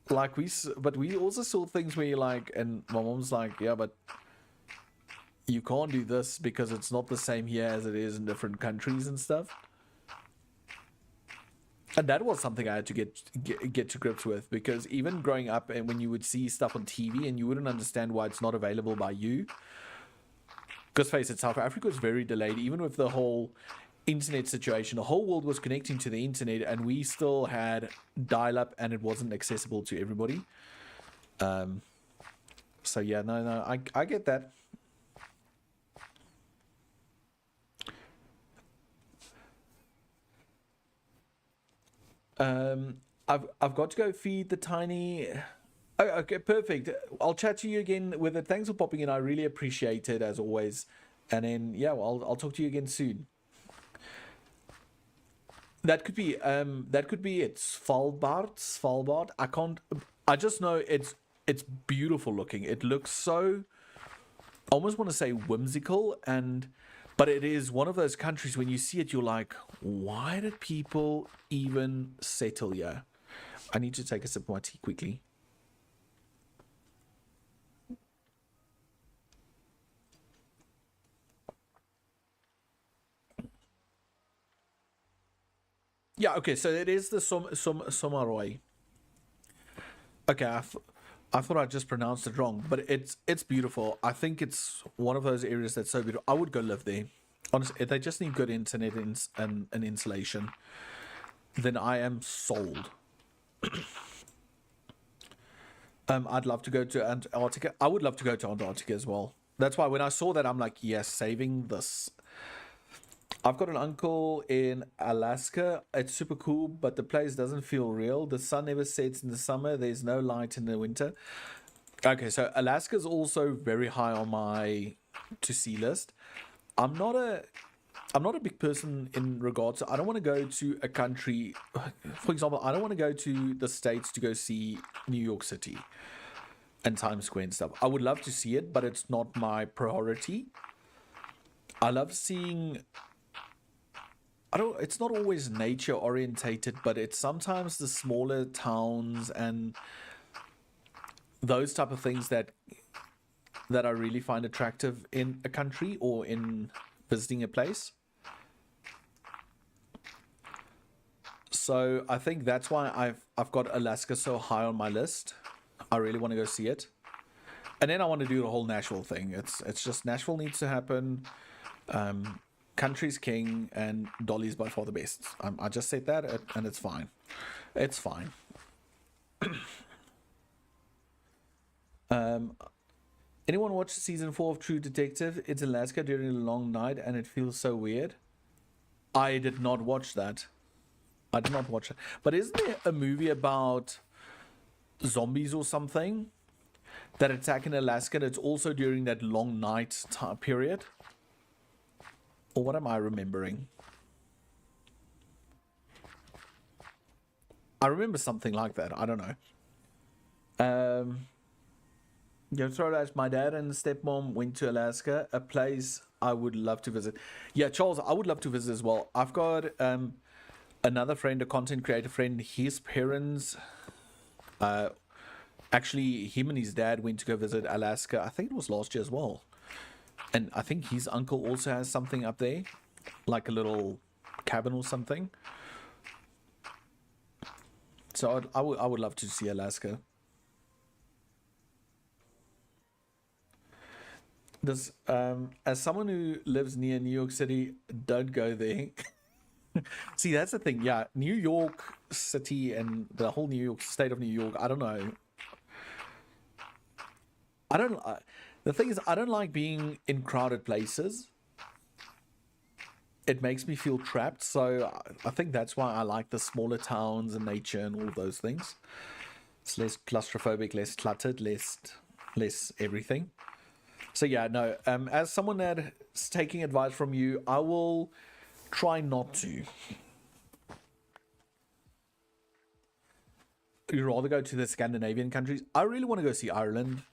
like but we also saw things where you're like, and my mom's like, yeah, but you can't do this because it's not the same here as it is in different countries and stuff. And that was something I had to get to grips with, because even growing up and when you would see stuff on TV and you wouldn't understand why it's not available by you. Because face it, South Africa was very delayed, even with the whole internet situation. The whole world was connecting to the internet and we still had dial-up and it wasn't accessible to everybody. So yeah, no, I get that. I've got to go feed the tiny. Oh, okay, perfect. I'll chat to you again with it. Thanks for popping in. I really appreciate it as always. And then yeah, well, I'll talk to you again soon. That could be it. Svalbard. I just know it's beautiful looking. It looks so, I almost want to say whimsical, but it is one of those countries when you see it you're like, why did people even settle here? I need to take a sip of my tea quickly. Yeah, okay, so it is the Somaroi. Okay, I thought I just pronounced it wrong, but it's beautiful. I think it's one of those areas that's so beautiful. I would go live there. Honestly, if they just need good internet and insulation, then I am sold. I'd love to go to Antarctica. I would love to go to Antarctica as well. That's why when I saw that, I'm like, yes, saving this. I've got an uncle in Alaska. It's super cool, but the place doesn't feel real. The sun never sets in the summer. There's no light in the winter. Okay, so Alaska is also very high on my to see list. I'm not a big person in regards to, I don't want to go to a country, for example, I don't want to go to the States to go see New York City and Times Square and stuff. I would love to see it, but it's not my priority. I love seeing, it's not always nature orientated, but it's sometimes the smaller towns and those type of things that I really find attractive in a country or in visiting a place. So I think that's why I've got Alaska so high on my list. I really want to go see it. And then I want to do the whole Nashville thing. It's just Nashville needs to happen. Country's king and Dolly's by far the best. I just said that and it's fine. It's fine. Anyone watch season 4 of True Detective? It's Alaska during a long night and it feels so weird. I did not watch that. I did not watch it. But isn't there a movie about zombies or something that attack in Alaska? And it's also during that long night time period. Or what am I remembering? I remember something like that. I don't know. Yeah, throw out. My dad and stepmom went to Alaska, a place I would love to visit. Yeah, Charles, I would love to visit as well. I've got another friend, a content creator friend. His parents, actually, him and his dad went to go visit Alaska. I think it was last year as well. And I think his uncle also has something up there, like a little cabin or something. So I would love to see Alaska. Does as someone who lives near New York City, don't go there. See, that's the thing. Yeah, New York City and the whole New York state of New York. I don't know. I don't. The thing is, I don't like being in crowded places. It makes me feel trapped. So I think that's why I like the smaller towns and nature and all those things. It's less claustrophobic, less cluttered, less everything. So yeah, no. As someone that's taking advice from you, I will try not to. You'd rather go to the Scandinavian countries. I really want to go see Ireland,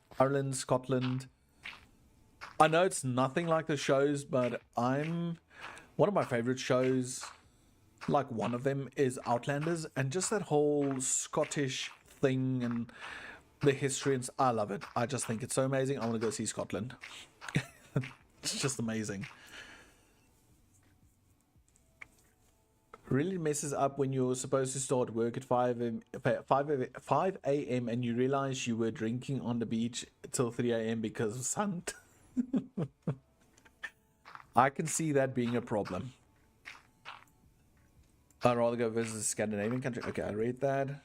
Scotland. I know it's nothing like the shows, but one of my favorite shows Like one of them is Outlanders, and just that whole Scottish thing and the history. And I love it. I just think it's so amazing. I want to go see Scotland. It's just amazing. Really messes up when you're supposed to start work at 5 a.m. and you realize you were drinking on the beach till 3 a.m. because of sun. I can see that being a problem. I'd rather go visit a Scandinavian country. Okay, I read that.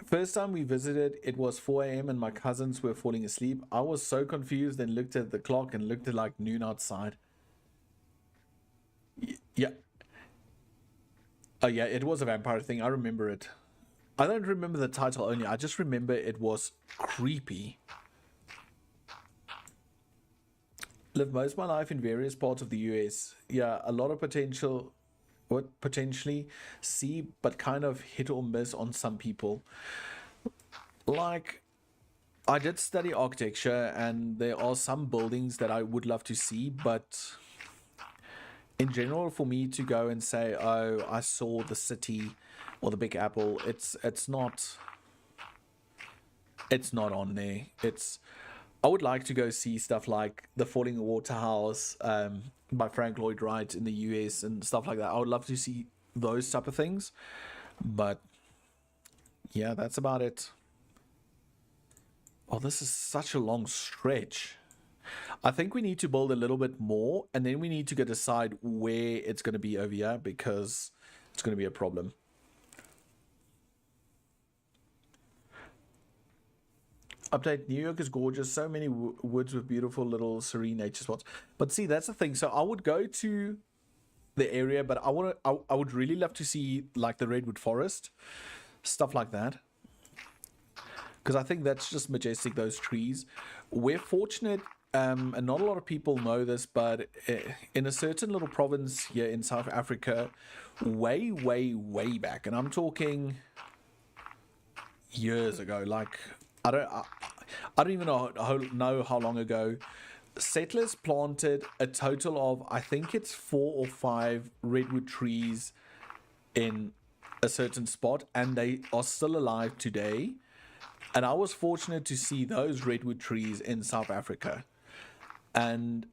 First time we visited, it was 4 a.m. and my cousins were falling asleep. I was so confused and looked at the clock and looked at like noon outside. Yeah. Oh yeah, it was a vampire thing. I remember it. I don't remember the title only. I just remember it was creepy. Lived most of my life in various parts of the US. Yeah, a lot of potential. What potentially see, but kind of hit or miss on some people. Like, I did study architecture, and there are some buildings that I would love to see, but in general, for me to go and say, "Oh, I saw the city or the Big Apple," it's not on there. I would like to go see stuff like the Falling Water House by Frank Lloyd Wright in the US and stuff like that. I would love to see those type of things, but yeah, that's about it. Oh, this is such a long stretch. I think we need to build a little bit more, and then we need to go decide where it's going to be over here, because it's going to be a problem. Update: New York is gorgeous. So many woods with beautiful little serene nature spots. But see, that's the thing. So I would go to the area, but I would really love to see like the redwood forest, stuff like that, because I think that's just majestic. Those trees. We're fortunate, and not a lot of people know this, but in a certain little province here in South Africa, way back, and I'm talking years ago, like I don't even know how long ago, settlers planted a total of, I think it's 4 or 5 redwood trees in a certain spot, and they are still alive today. And I was fortunate to see those redwood trees in South Africa, and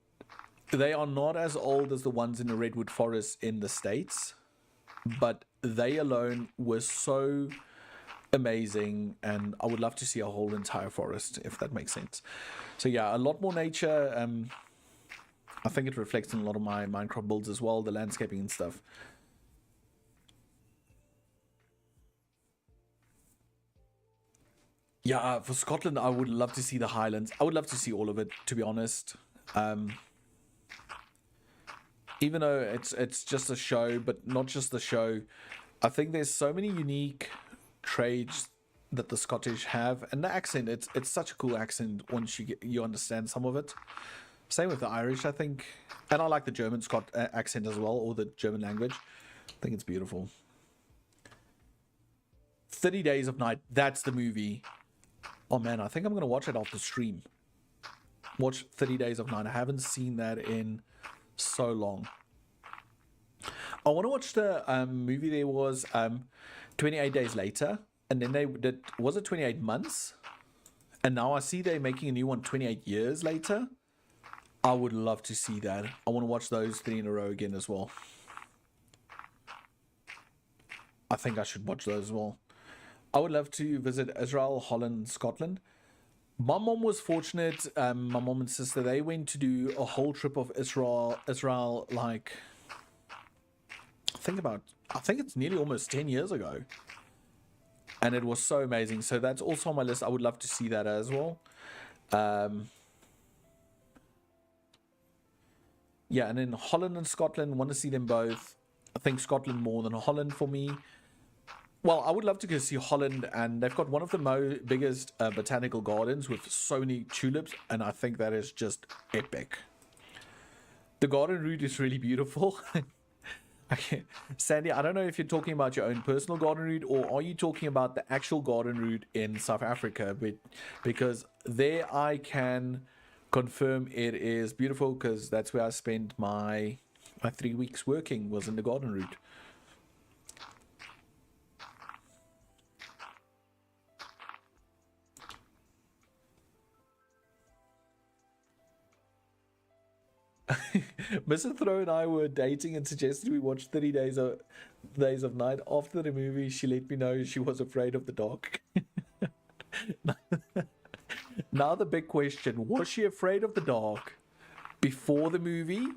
they are not as old as the ones in the redwood forest in the States, but they alone were so amazing, and I would love to see a whole entire forest, if that makes sense. So yeah, a lot more nature. I think it reflects in a lot of my Minecraft builds as well, the landscaping and stuff. Yeah, for Scotland, I would love to see the Highlands. I would love to see all of it, to be honest. Even though it's just a show, but not just the show. I think there's so many unique trades that the Scottish have, and the accent. It's such a cool accent once you understand some of it. Same with the Irish, I think, and I like the German accent as well, or the German language. I think it's beautiful. 30 Days of Night. That's the movie. Oh man, I think I'm gonna watch it after stream. Watch 30 Days of Night. I haven't seen that in so long. I want to watch the movie. There was 28 Days Later, and then they did, was it 28 months? And now I see they're making a new one 28 years later. I would love to see that. I want to watch those 3 in a row again as well. I think I should watch those as well. I would love to visit Israel, Holland, Scotland. My mom was fortunate. My mom and sister, they went to do a whole trip of Israel, like, I think it's nearly almost 10 years ago. And it was so amazing. So that's also on my list. I would love to see that as well. Yeah, and then Holland and Scotland, want to see them both. I think Scotland more than Holland for me. Well, I would love to go see Holland, and they've got one of the biggest botanical gardens with so many tulips, and I think that is just epic. The garden route is really beautiful. Okay. Sandy, I don't know if you're talking about your own personal garden route, or are you talking about the actual garden route in South Africa? Because there I can confirm it is beautiful, because that's where I spent my 3 weeks working, was in the garden route. Mr. Throw and I were dating and suggested we watch 30 Days of Night. After the movie, she let me know she was afraid of the dark. Now the big question, was she afraid of the dark before the movie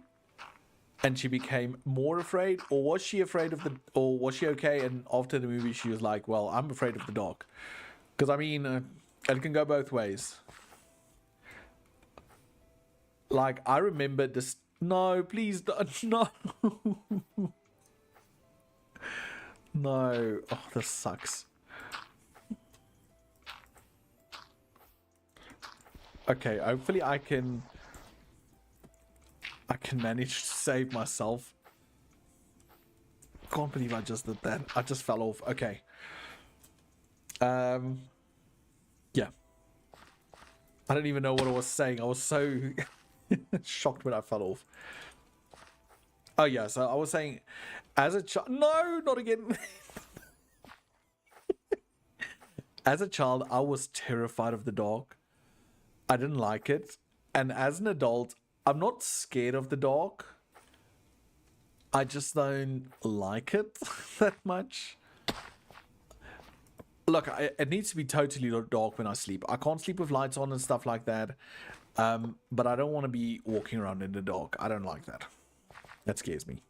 and she became more afraid, or was she afraid of or was she okay and after the movie she was like, well, I'm afraid of the dark? Because I mean, it can go both ways. Like, I remember this. No, please don't. No. No. Oh, this sucks. Okay, hopefully I can manage to save myself. Can't believe I just did that. I just fell off. Okay. Yeah. I don't even know what I was saying. I was so shocked when I fell off. Oh yeah, so I was saying, as a child, no, not again. As a child, I was terrified of the dark. I didn't like it. And as an adult, I'm not scared of the dark. I just don't like it that much. Look, it needs to be totally dark when I sleep. I can't sleep with lights on and stuff like that. But I don't want to be walking around in the dark. I don't like that. That scares me.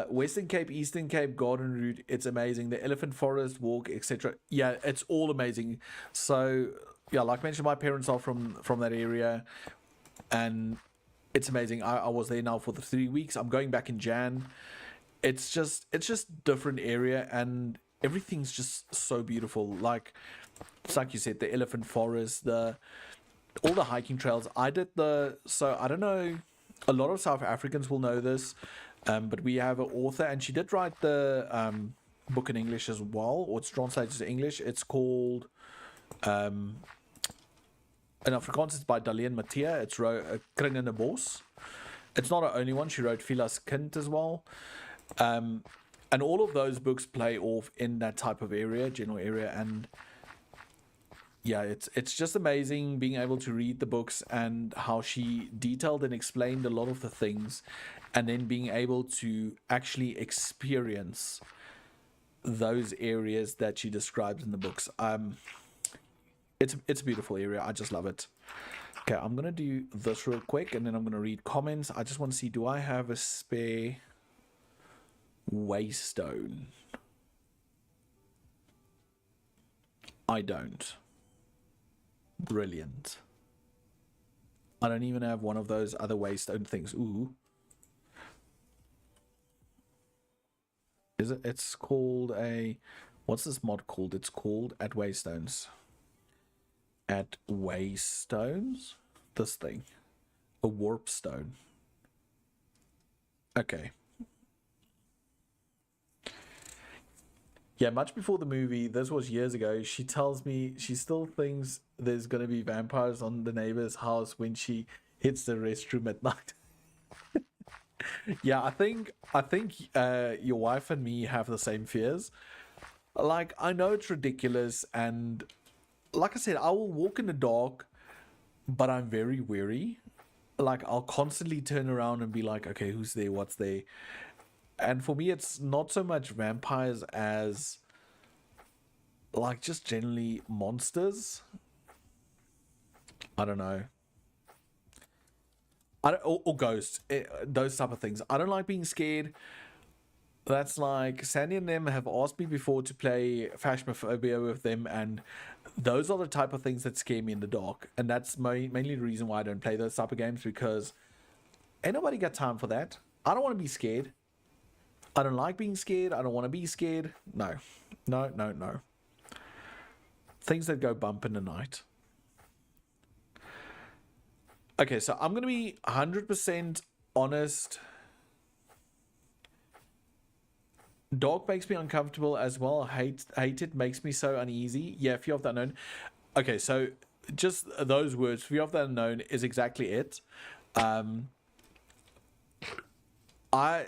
Western Cape, Eastern Cape, Garden Route, it's amazing. The Elephant Forest, Walk, etc. Yeah, it's all amazing. So, yeah, like I mentioned, my parents are from that area. And it's amazing. I was there now for the 3 weeks. I'm going back in Jan. It's just different area, and everything's just so beautiful. Like it's like you said, the Elephant Forest, all the hiking trails. I did so I don't know, a lot of South Africans will know this, but we have an author, and she did write the book in English as well, or it's translated to English. It's called in Afrikaans, it's by Darlene Mathieu. It's Kring in the Bos. It's not her only one. She wrote Fila's Kind as well. And all of those books play off in that type of area, general area. And yeah, it's just amazing being able to read the books and how she detailed and explained a lot of the things, and then being able to actually experience those areas that she describes in the books. It's a beautiful area. I just love it. Okay, I'm gonna do this real quick, and then I'm gonna read comments. I just want to see, do I have a spare waystone? I don't. Brilliant. I don't even have one of those other waystone things. Ooh. Is it? It's called a... What's this mod called? It's called At Waystones. At Waystones? This thing. A warp stone. Okay. Yeah, much before the movie, this was years ago, she tells me she still thinks there's going to be vampires on the neighbor's house when she hits the restroom at night. Yeah, I think your wife and me have the same fears. Like, I know it's ridiculous, and like I said, I will walk in the dark, but I'm very wary. Like, I'll constantly turn around and be like, okay, who's there? What's there? And for me, it's not so much vampires as like just generally monsters. I don't know. Or ghosts, those type of things. I don't like being scared. That's like Sandy and them have asked me before to play Phasmophobia with them, and those are the type of things that scare me in the dark. And that's mainly the reason why I don't play those type of games, because ain't nobody got time for that. I don't want to be scared. I don't like being scared. I don't want to be scared. No. Things that go bump in the night. Okay, so I'm going to be 100% honest. Dark makes me uncomfortable as well. Hate it, makes me so uneasy. Yeah, Fear of the Unknown. Okay, so just those words, Fear of the Unknown, is exactly it.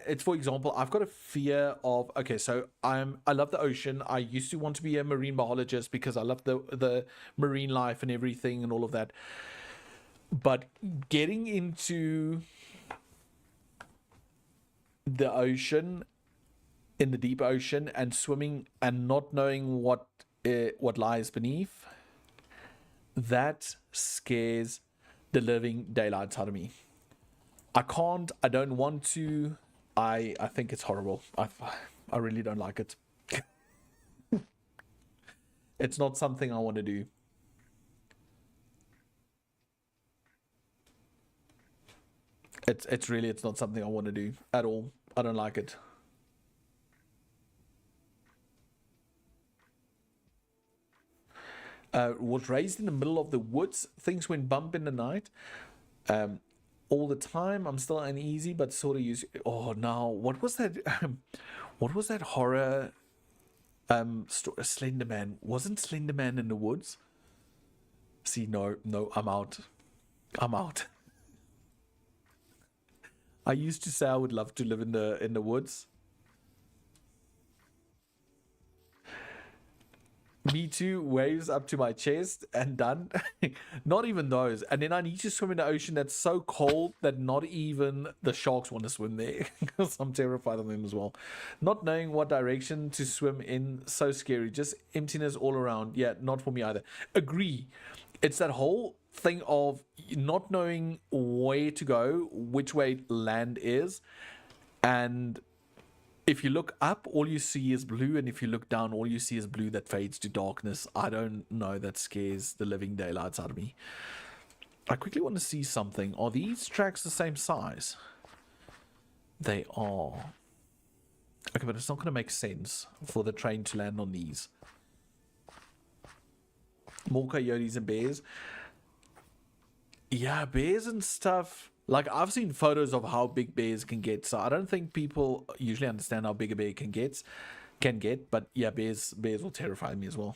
It's, for example, I've got a fear of, okay, so I love the ocean. I used to want to be a marine biologist because I love the marine life and everything and all of that. But getting into the ocean, in the deep ocean, and swimming and not knowing what lies beneath, that scares the living daylights out of me. I can't. I don't want to. I think it's horrible. I really don't like it. It's not something I want to do. It's not something I want to do at all. I don't like it. Was raised in the middle of the woods. Things went bump in the night. All the time. I'm still uneasy, but sort of used. Oh no! What was that? What was that horror? Slender Man. Wasn't Slender Man in the woods? See, no, I'm out. I'm out. I used to say I would love to live in the woods. Me too, waves up to my chest and done. Not even those. And then I need to swim in the ocean that's so cold that not even the sharks want to swim there. Because I'm terrified of them as well. Not knowing what direction to swim in, so scary. Just emptiness all around. Yeah, not for me either. Agree. It's that whole thing of not knowing where to go, which way land is, and if you look up, all you see is blue, and if you look down, all you see is blue that fades to darkness. I don't know, that scares the living daylights out of me. I quickly want to see something. Are these tracks the same size? They are. Okay, but it's not going to make sense for the train to land on these. More coyotes and bears. Yeah, bears and stuff. Like, I've seen photos of how big bears can get, so I don't think people usually understand how big a bear can get. But yeah, bears will terrify me as well.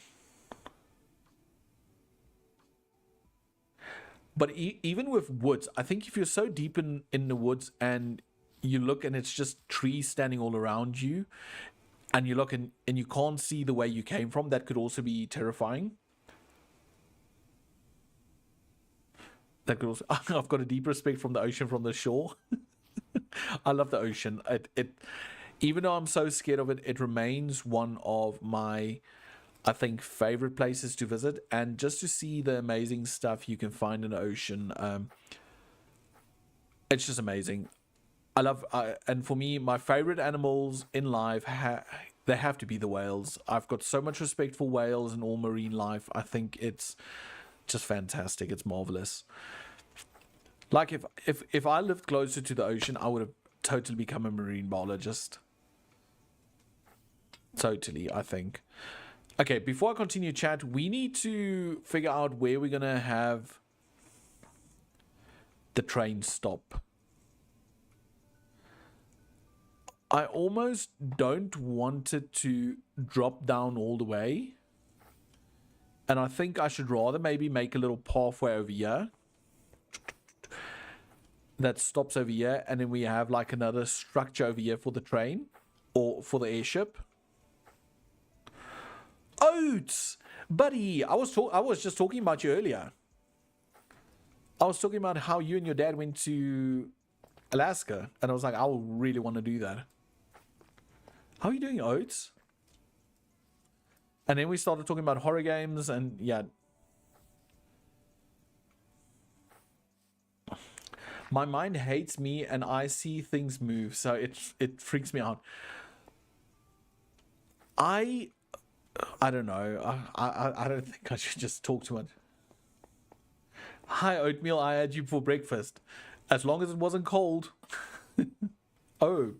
But even with woods, I think if you're so deep in the woods and you look and it's just trees standing all around you, and you look and you can't see the way you came from, that could also be terrifying. That goes. I've got a deep respect from the ocean, from the shore. I love the ocean. Even though I'm so scared of it, it remains one of my, I think, favorite places to visit, and just to see the amazing stuff you can find in the ocean. It's just amazing. I love, and for me, my favorite animals in life, they have to be the whales. I've got so much respect for whales and all marine life. I think it's just fantastic. It's marvelous. Like, if I lived closer to the ocean, I would have totally become a marine biologist. Totally, I think. Okay, before I continue, chat, we need to figure out where we're gonna have the train stop. I almost don't want it to drop down all the way. And I think I should rather maybe make a little pathway over here that stops over here, and then we have like another structure over here for the train or for the airship. Oats, buddy, I was just talking about you earlier. I was talking about how you and your dad went to Alaska, and I was like, I really want to do that. How are you doing, Oats? And then we started talking about horror games, and yeah. My mind hates me, and I see things move, so it freaks me out. I don't know. I don't think I should just talk to it. Hi, Oatmeal. I had you for breakfast. As long as it wasn't cold. Oh,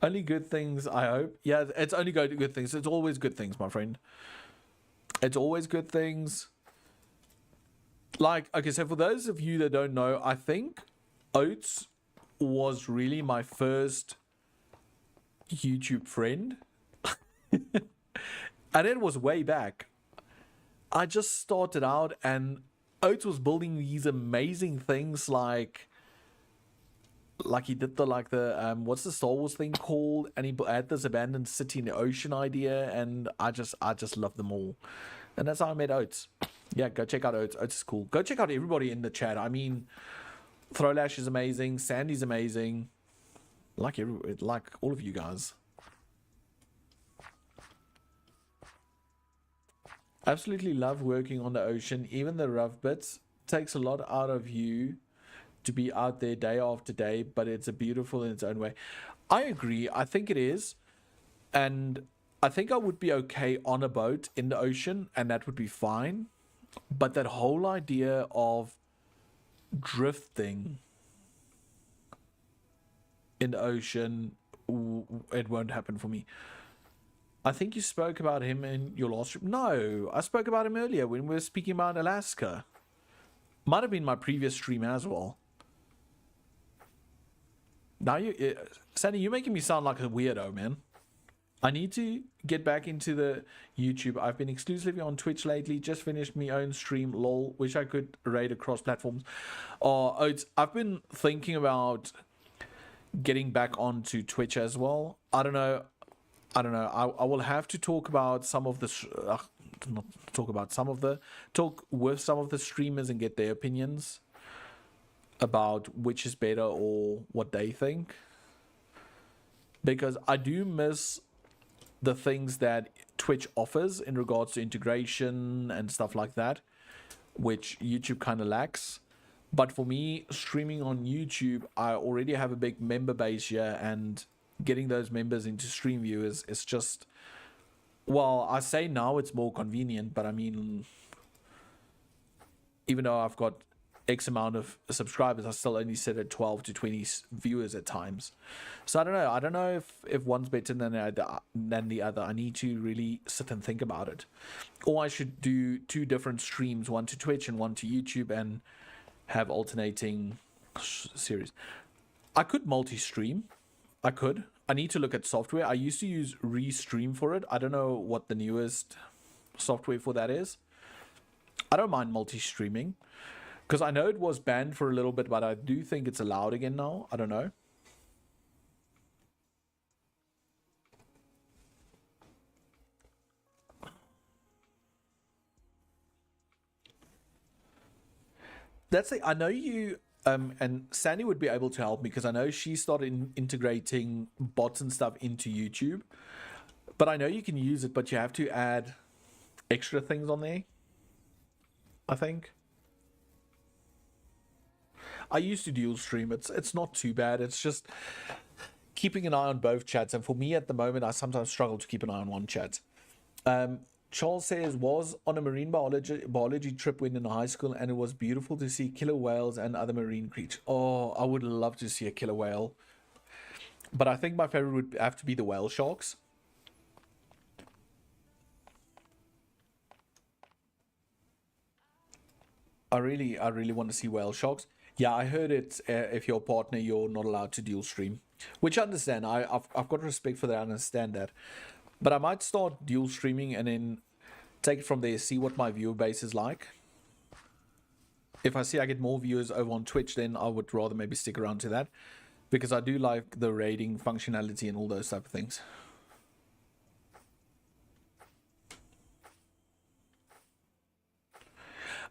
only good things, I hope. Yeah, it's only good things. It's always good things, my friend. It's always good things. Like, okay, so for those of you that don't know, I think Oats was really my first YouTube friend. And it was way back. I just started out, and Oates was building these amazing things, like he did the what's the Star Wars thing called, and he had this abandoned city in the ocean idea, and I just love them all, and that's how I met Oates. Yeah, go check out Oates. Oates is cool. Go check out everybody in the chat. I mean, Throwlash is amazing. Sandy's amazing. Like all of you guys. Absolutely love working on the ocean. Even the rough bits takes a lot out of you to be out there day after day, but it's a beautiful in its own way. I agree. I think it is. And I think I would be okay on a boat in the ocean, and that would be fine. But that whole idea of drifting in the ocean, it won't happen for me. I think you spoke about him in your last stream. No, I spoke about him earlier when we were speaking about Alaska. Might have been my previous stream as well. Now Sandy, you're making me sound like a weirdo, man. I need to get back into the YouTube. I've been exclusively on Twitch lately. Just finished my own stream. Lol. Wish I could raid across platforms. I've been thinking about getting back onto Twitch as well. I don't know. I will have to talk about some of the talk with some of the streamers and get their opinions about which is better or what they think, because I do miss the things that Twitch offers in regards to integration and stuff like that, which YouTube kind of lacks. But for me, streaming on YouTube, I already have a big member base here, and getting those members into stream view is just, well, I say now it's more convenient, but I mean, even though I've got X amount of subscribers, I still only sit at 12 to 20 viewers at times. So I don't know if one's better than the other. I need to really sit and think about it. Or I should do 2 different streams, one to Twitch and one to YouTube, and have alternating series. I could multi-stream. I could. I need to look at software. I used to use Restream for it. I don't know what the newest software for that is. I don't mind multi-streaming, because I know it was banned for a little bit, but I do think it's allowed again now. I don't know. That's it. I know you, and Sandy would be able to help me, because I know she started integrating bots and stuff into YouTube. But I know you can use it, but you have to add extra things on there, I think. I used to dual stream. It's not too bad. It's just keeping an eye on both chats. And for me at the moment, I sometimes struggle to keep an eye on one chat. Charles says, was on a marine biology trip when in high school, and it was beautiful to see killer whales and other marine creatures. Oh, I would love to see a killer whale. But I think my favorite would have to be the whale sharks. I really want to see whale sharks. Yeah, I heard it. If you're a partner, you're not allowed to dual stream, which I understand. I've got respect for that. I understand that. But I might start dual streaming and then take it from there, see what my viewer base is like. If I see I get more viewers over on Twitch, then I would rather maybe stick around to that, because I do like the rating functionality and all those type of things.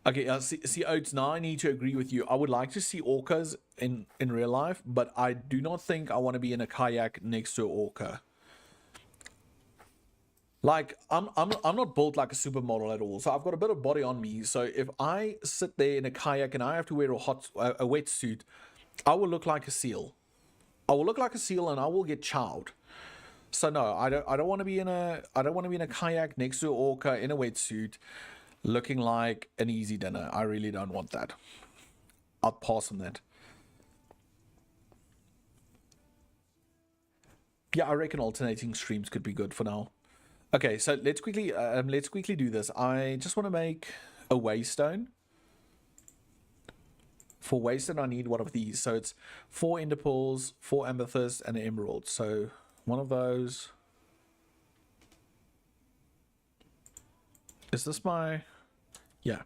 Okay, see, Oates, now I need to agree with you. I would like to see orcas in real life, but I do not think I want to be in a kayak next to an orca. Like, I'm not built like a supermodel at all, so I've got a bit of body on me. So if I sit there in a kayak and I have to wear a wetsuit, I will look like a seal. I will look like a seal, and I will get chowed. So no, I don't want to be in a kayak next to an orca in a wetsuit, looking like an easy dinner. I really don't want that. I'll pass on that. Yeah, I reckon alternating streams could be good for now. Okay, so let's quickly do this. I just want to make a waystone. For waystone, I need one of these. So it's 4 ender pearls, 4 amethyst, and an emerald. So one of those. Is this my... Yeah.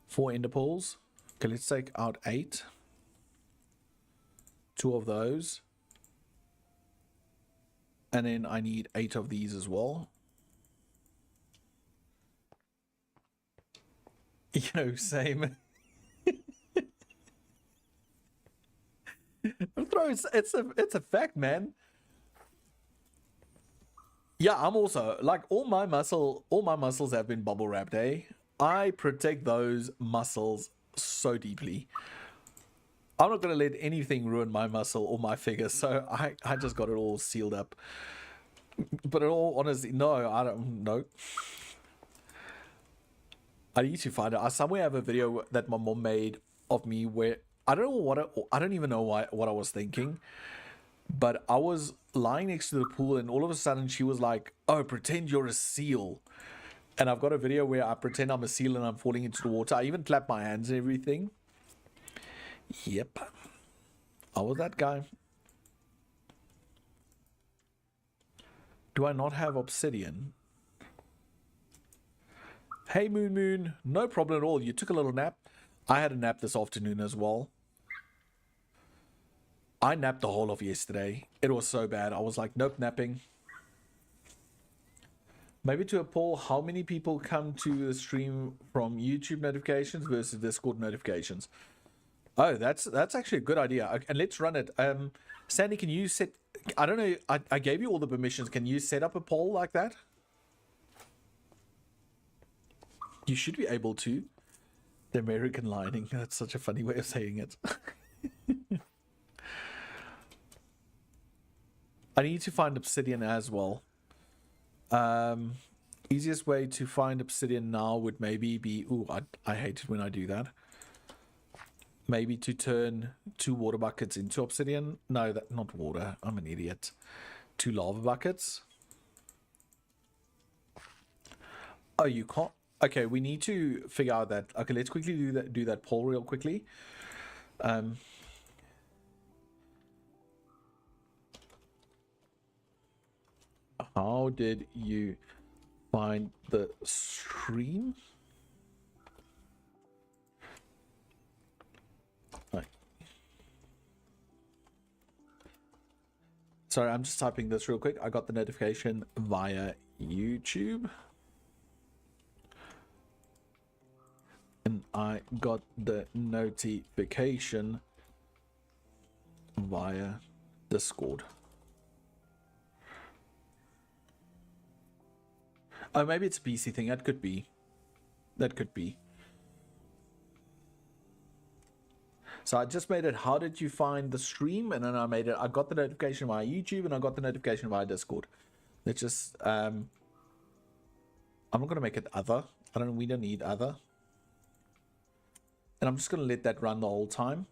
4 ender pearls. Okay, let's take out 8. 2 of those. And then I need 8 of these as well. Yo, same. Bro, it's a fact, man. Yeah, I'm also like all my muscles have been bubble wrapped, eh? I protect those muscles so deeply. I'm not gonna let anything ruin my muscle or my figure, so I just got it all sealed up. But in all honesty, no, I don't know. I need to find it. I somewhere have a video that my mom made of me where I don't know I don't even know what I was thinking, but I was lying next to the pool and all of a sudden she was like, "Oh, pretend you're a seal." And I've got a video where I pretend I'm a seal and I'm falling into the water. I even clap my hands and everything. Yep. I was that guy. Do I not have obsidian? Hey, Moon Moon. No problem at all. You took a little nap. I had a nap this afternoon as well. I napped the whole of yesterday. It was so bad. I was like, nope, napping. Maybe to a poll, how many people come to the stream from YouTube notifications versus Discord notifications? Oh, that's actually a good idea. And let's run it. Sandy, can you set... I don't know. I gave you all the permissions. Can you set up a poll like that? You should be able to. The American lining. That's such a funny way of saying it. I need to find obsidian as well. Easiest way to find obsidian now would maybe be... Ooh, I hate it when I do that. Maybe to turn 2 water buckets into obsidian. No, that not water. I'm an idiot. 2 lava buckets. Oh, you can't... Okay, we need to figure out that. Okay, let's quickly do that poll real quickly. How did you find the stream? Right. Sorry, I'm just typing this real quick. I got the notification via YouTube. And I got the notification via Discord. Oh, maybe it's a PC thing. That could be. That could be. So I just made it, how did you find the stream? And then I made it, I got the notification via YouTube and I got the notification via Discord. Let's just, I'm not going to make it other. We don't need other. And I'm just going to let that run the whole time.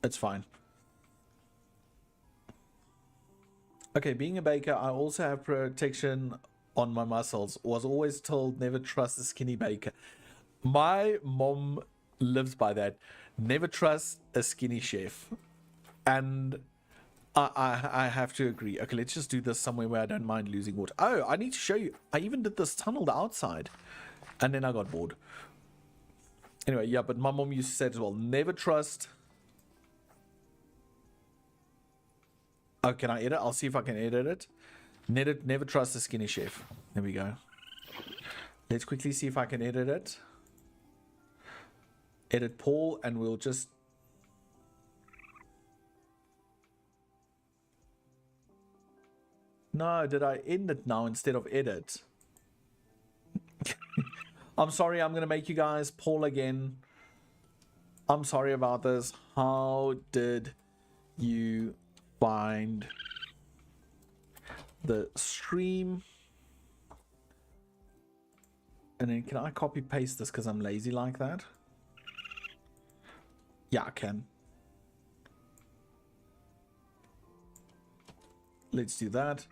It's fine. Okay, being a baker, I also have protection on my muscles. Was always told never trust a skinny baker. My mom lives by that. Never trust a skinny chef. And I have to agree. Okay, let's just do this somewhere where I don't mind losing water. Oh, I need to show you. I even did this tunnel outside. And then I got bored. Anyway, yeah, but my mom used to say as well, never trust... Oh, can I edit? I'll see if I can edit it. Never trust a skinny chef. There we go. Let's quickly see if I can edit it. Edit Paul, and we'll just... No, did I end it now instead of edit? I'm sorry, I'm going to make you guys Paul again. I'm sorry about this. How did you find the stream? And then can I copy paste this because I'm lazy like that? Yeah, I can. Let's do that.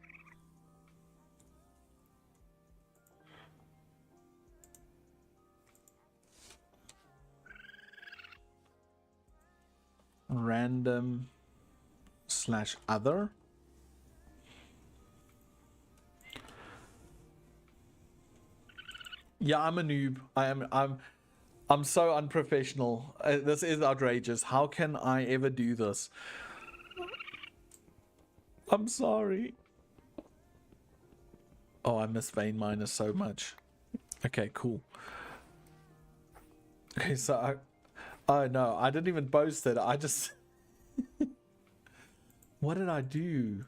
Random / other. Yeah, I'm a noob. I'm so unprofessional. This is outrageous. How can I ever do this? I'm sorry. Oh, I miss vein miners so much. Okay, cool. Okay, so oh no, I didn't even post it. I just what did I do?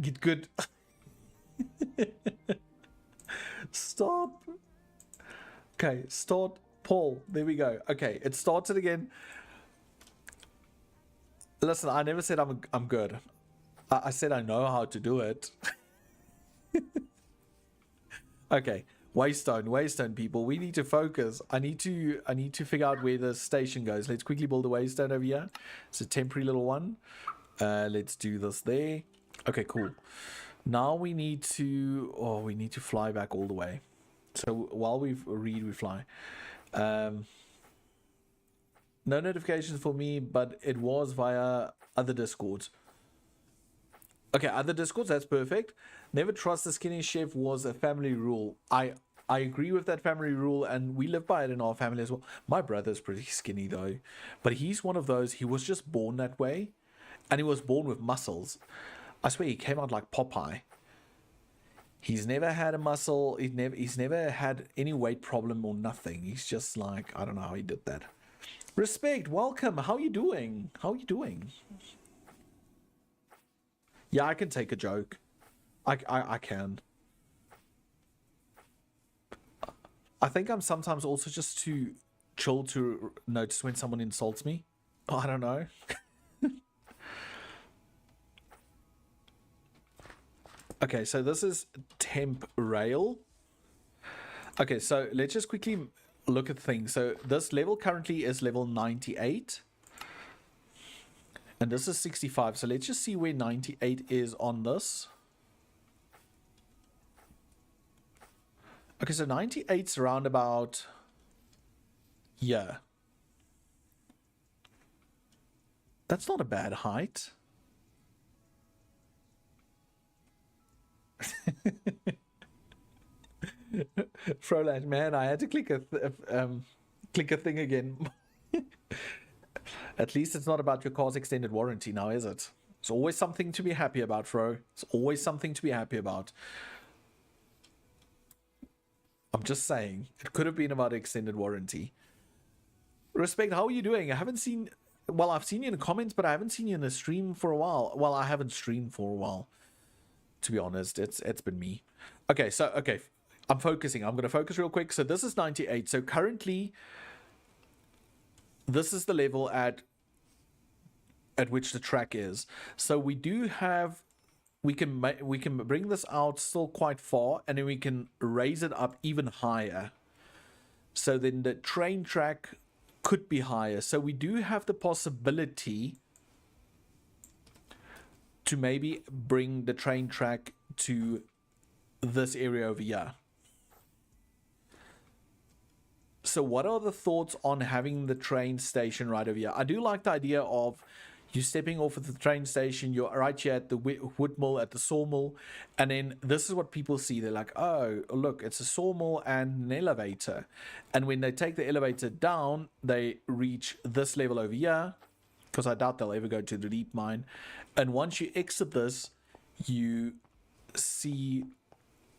Get good. Stop. Okay, start Paul. There we go. Okay, it started again. Listen, I never said I'm good. I said I know how to do it. Okay, waystone, people. We need to focus. I need to figure out where the station goes. Let's quickly build a waystone over here. It's a temporary little one. Let's do this there. Okay, cool. Now we need to fly back all the way. So while we read, we fly. No notifications for me, but it was via other discords. Okay, other discords, that's perfect. Never trust the skinny chef was a family rule. I agree with that family rule, and we live by it in our family as well. My brother's pretty skinny though, but he's one of those, he was just born that way, and he was born with muscles. I swear he came out like Popeye. He's never had a muscle, he's never had any weight problem or nothing. He's just like, I don't know how he did that. Respect, welcome. How you doing? How you doing? Yeah, I can take a joke. I can. I think I'm sometimes also just too chill to notice when someone insults me. Oh, I don't know. Okay, so this is temp rail. Okay, so let's just quickly look at things. So this level currently is level 98. And this is 65. So let's just see where 98 is on this. Okay, so 98's around about here. That's not a bad height. Froland, man, I had to click a thing again. At least it's not about your car's extended warranty now, is it? It's always something to be happy about, Fro. It's always something to be happy about. I'm just saying, it could have been about extended warranty. Respect, how are you doing? I haven't seen... Well, I've seen you in the comments, but I haven't seen you in the stream for a while. Well, I haven't streamed for a while. To be honest, it's been me. Okay, so, okay. I'm focusing. I'm going to focus real quick. So this is 98. So currently... This is the level at which the track is. So we do have, we can bring this out still quite far, and then we can raise it up even higher. So then the train track could be higher. So we do have the possibility to maybe bring the train track to this area over here. So what are the thoughts on having the train station right over here? I do like the idea of you stepping off at the train station, you're right here at the wood mill, at the sawmill, and then this is what people see. They're like, oh, look, it's a sawmill and an elevator. And when they take the elevator down, they reach this level over here, because I doubt they'll ever go to the deep mine. And once you exit this, you see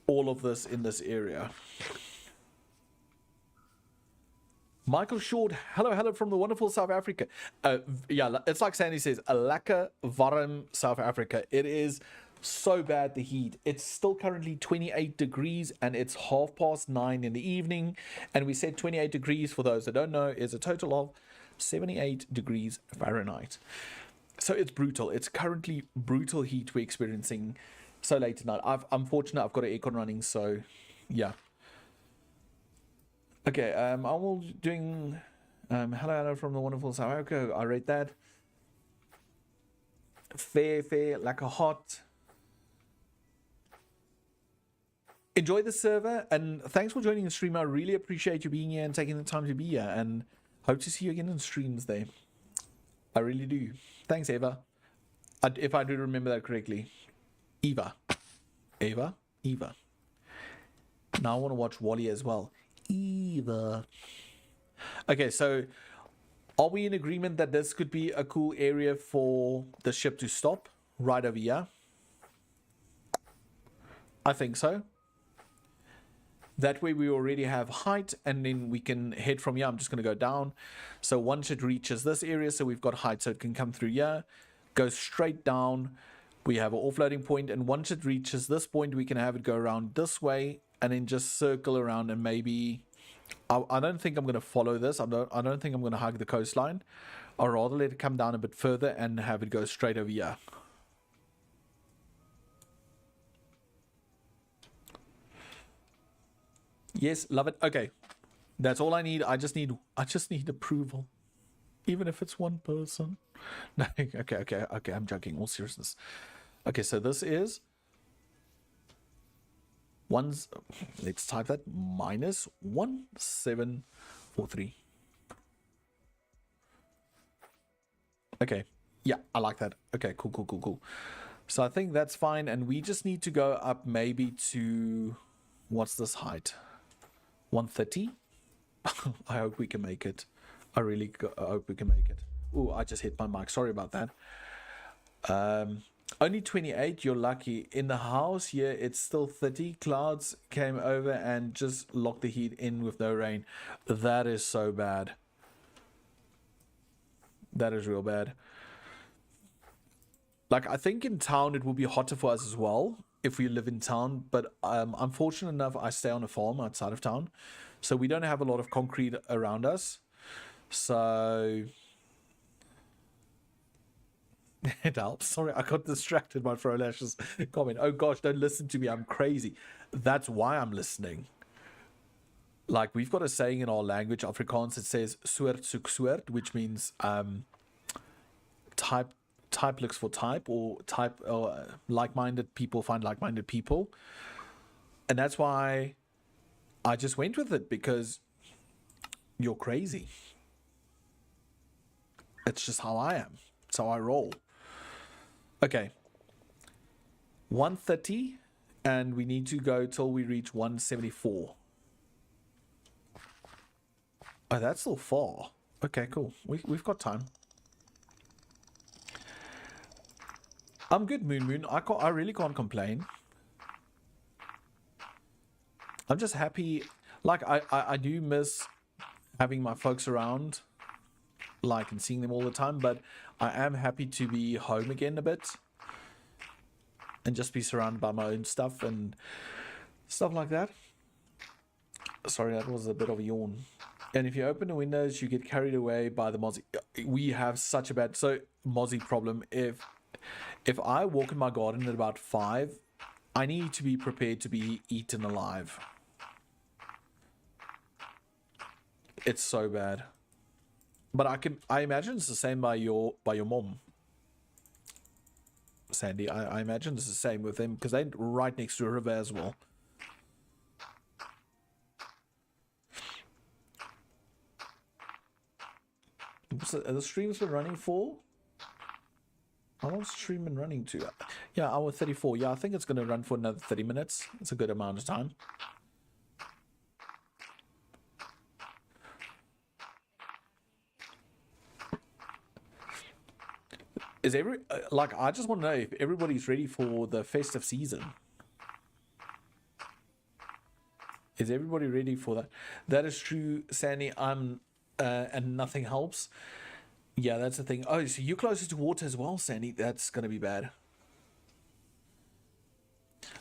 all of this in this area. Michael Short, hello from the wonderful South Africa. Yeah, it's like Sandy says, a lekker warm South Africa. It is so bad, the heat. It's still currently 28 degrees and it's 9:30 in the evening. And we said 28 degrees, for those that don't know, is a total of 78 degrees Fahrenheit. So it's brutal. It's currently brutal heat we're experiencing so late tonight. I'm fortunate I've got an aircon running, so yeah. Okay, I'm all doing hello from the wonderful South Africa. I read that. Fair, like a hot. Enjoy the server, and thanks for joining the stream. I really appreciate you being here and taking the time to be here, and hope to see you again in streams there. I really do. Thanks, Eva. If I do remember that correctly. Eva. Now I want to watch Wally as well. Eva. Okay, so are we in agreement that this could be a cool area for the ship to stop right over here? I think so. That way we already have height, and then we can head from here. I'm just going to go down. So once it reaches this area, so we've got height, so it can come through here, go straight down. We have an offloading point, and once it reaches this point, we can have it go around this way, and then just circle around, and maybe... I don't think I'm going to follow this. I don't think I'm going to hug the coastline. I'd rather let it come down a bit further and have it go straight over here. Yes, love it. Okay, that's all I need. I just need approval, even if it's one person. No, okay. I'm joking. All seriousness. Okay, so this is one's. Let's type that minus 1743. Okay, yeah, I like that. Okay, cool. So I think that's fine, and we just need to go up maybe to what's this height? 130. I hope we can make it. I hope we can make it. Oh, I just hit my mic. Sorry about that. Only 28. You're lucky. In the house here, it's still 30. Clouds came over and just locked the heat in with no rain. That is so bad. That is real bad. Like, I think in town it will be hotter for us as well if we live in town, but I'm fortunate enough I stay on a farm outside of town, so we don't have a lot of concrete around us, so it helps. Sorry, I got distracted by Frolash's comment. Oh gosh, don't listen to me, I'm crazy. That's why I'm listening. Like, we've got a saying in our language, Afrikaans, it says soort soek soort, which means type looks for type, or like-minded people find like-minded people. And that's why I just went with it, because you're crazy. It's just how I am. It's how I roll. Okay. 130, and we need to go till we reach 174. Oh, that's still far. Okay, cool. We've got time. I'm good, Moon. I really can't complain. I'm just happy. Like, I do miss having my folks around, like, and seeing them all the time, but I am happy to be home again a bit and just be surrounded by my own stuff and stuff like that. Sorry, that was a bit of a yawn. And if you open the windows, you get carried away by the mozzie. We have such a bad mozzie problem. If I walk in my garden at about 5, I need to be prepared to be eaten alive. It's so bad. But I imagine it's the same by your mom, Sandy. I imagine it's the same with them, because they're right next to a river as well. So the stream's been running for... How long's the stream been running to? Yeah, hour 34. Yeah, I think it's going to run for another 30 minutes. It's a good amount of time. Is like, I just want to know if everybody's ready for the festive season. Is everybody ready for that? That is true, Sandy. And nothing helps. Yeah, that's the thing. Oh, so you're closer to water as well, Sandy. That's going to be bad.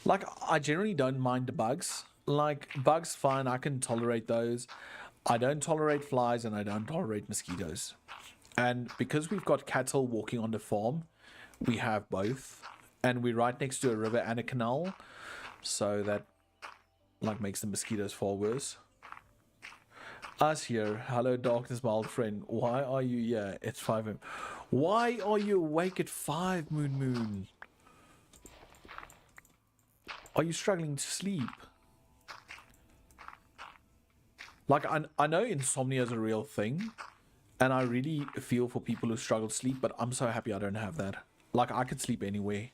Like, I generally don't mind the bugs. Like, bugs, fine. I can tolerate those. I don't tolerate flies, and I don't tolerate mosquitoes. And because we've got cattle walking on the farm, we have both. And we're right next to a river and a canal. So that, like, makes the mosquitoes far worse. Us here. Hello, darkness, my old friend. Why are you here? It's 5 a.m. Why are you awake at 5, Moon? Are you struggling to sleep? Like, I know insomnia is a real thing, and I really feel for people who struggle to sleep, but I'm so happy I don't have that. Like, I could sleep anywhere.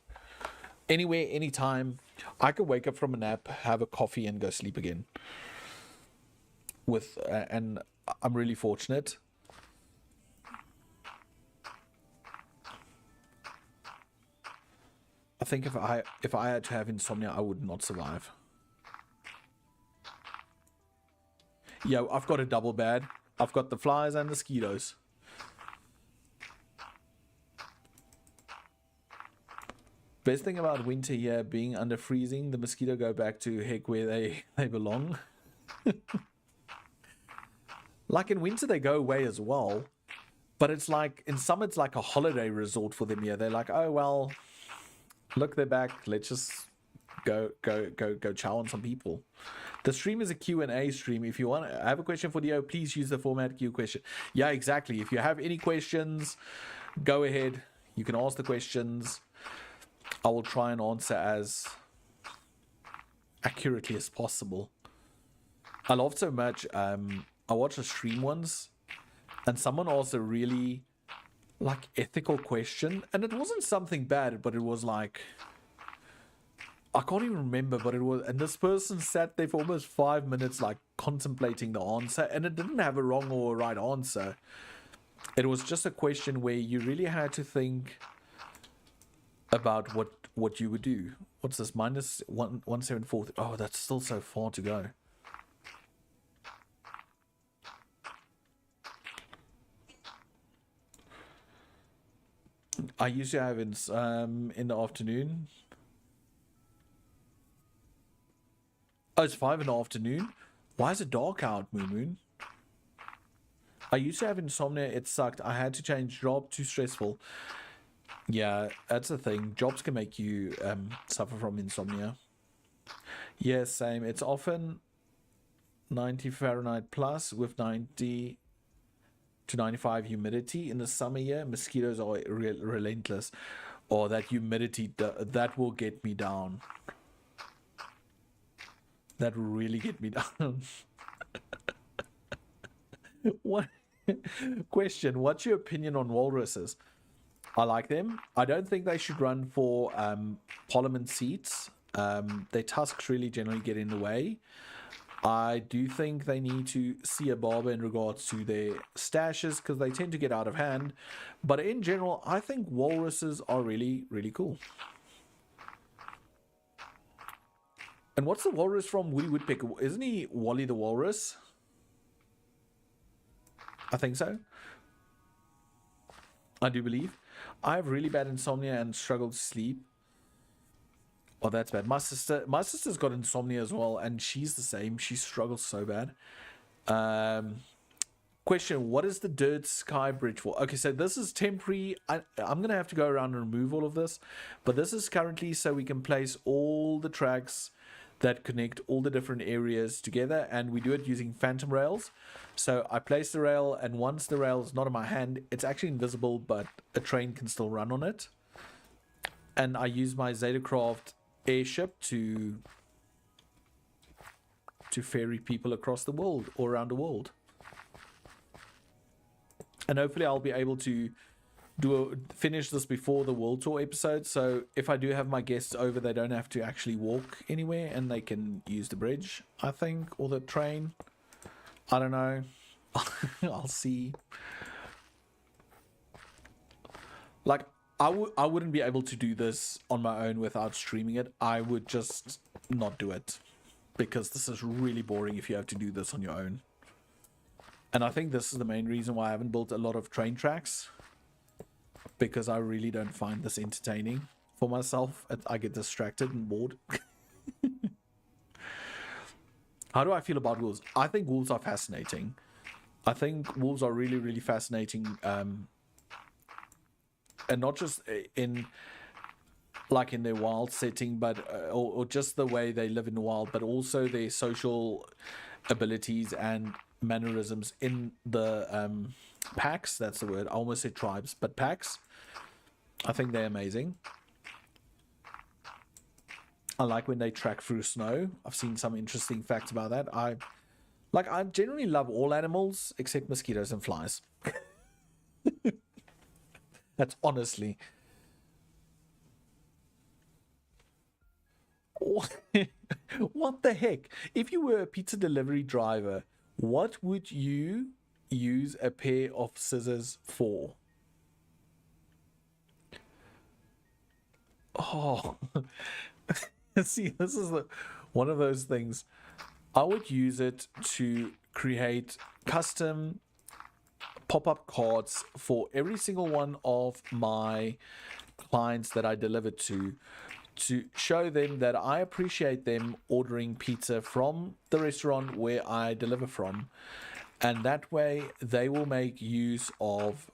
Anywhere, anytime. I could wake up from a nap, have a coffee, and go sleep again. And I'm really fortunate. I think if I had to have insomnia, I would not survive. Yeah, I've got a double bad. I've got the flies and mosquitoes. Best thing about winter here being under freezing, the mosquito go back to heck where they belong. Like in winter, they go away as well. But it's like, in summer, it's like a holiday resort for them here. They're like, oh, well, look, they're back. Let's just go chow on some people. The stream is a Q&A stream. If you want to have a question for Dio, please use the format Q question. Yeah, exactly. If you have any questions, go ahead. You can ask the questions. I will try and answer as accurately as possible. I love so much. I watched a stream once, and someone asked a really like ethical question, and it wasn't something bad, but it was like, I can't even remember, but it was, and this person sat there for almost 5 minutes like contemplating the answer, and it didn't have a wrong or a right answer. It was just a question where you really had to think about what you would do. What's this? Minus 174. Oh, that's still so far to go. I used to have in the afternoon. Oh, it's 5 in the afternoon. Why is it dark out, Moon? I used to have insomnia. It sucked. I had to change job. Too stressful. Yeah, that's the thing. Jobs can make you suffer from insomnia. Yeah, same. It's often 90 Fahrenheit plus with 90 to 95 humidity. In the summer year, mosquitoes are relentless. Or that humidity, that will get me down. That will really get me down. What question? What's your opinion on walruses? I like them. I don't think they should run for parliament seats. Their tusks really generally get in the way. I do think they need to see a barber in regards to their stashes because they tend to get out of hand. But in general, I think walruses are really, really cool. And what's the walrus from Woody Woodpecker? Isn't he Wally the Walrus? I think so. I do believe. I have really bad insomnia and struggle to sleep. Oh, that's bad. My sister's got insomnia as well, and she's the same. She struggles so bad. Question: what is the dirt sky bridge for? Okay, so this is temporary. I'm gonna have to go around and remove all of this, but this is currently so we can place all the tracks that connect all the different areas together, and we do it using phantom rails. So I place the rail, and once the rail is not in my hand, it's actually invisible, but a train can still run on it. And I use my Zetacraft airship to ferry people across the world or around the world. And hopefully I'll be able to finish this before the world tour episode, so if I do have my guests over, they don't have to actually walk anywhere and they can use the bridge, I think, or the train. I don't know. I'll see. Like, I wouldn't be able to do this on my own without streaming it. I would just not do it because this is really boring if you have to do this on your own. And I think this is the main reason why I haven't built a lot of train tracks, because I really don't find this entertaining for myself. I get distracted and bored. How do I feel about wolves? I think wolves are fascinating. I think wolves are really, really fascinating. And not just in their wild setting, but or just the way they live in the wild, but also their social abilities and mannerisms in the packs. That's the word. I almost said tribes, but packs. I think they're amazing. I like when they track through snow. I've seen some interesting facts about that. I generally love all animals except mosquitoes and flies. That's honestly. What the heck? If you were a pizza delivery driver, what would you use a pair of scissors for? Oh, see, this is one of those things. I would use it to create custom pop-up cards for every single one of my clients that I deliver to show them that I appreciate them ordering pizza from the restaurant where I deliver from, and that way they will make use of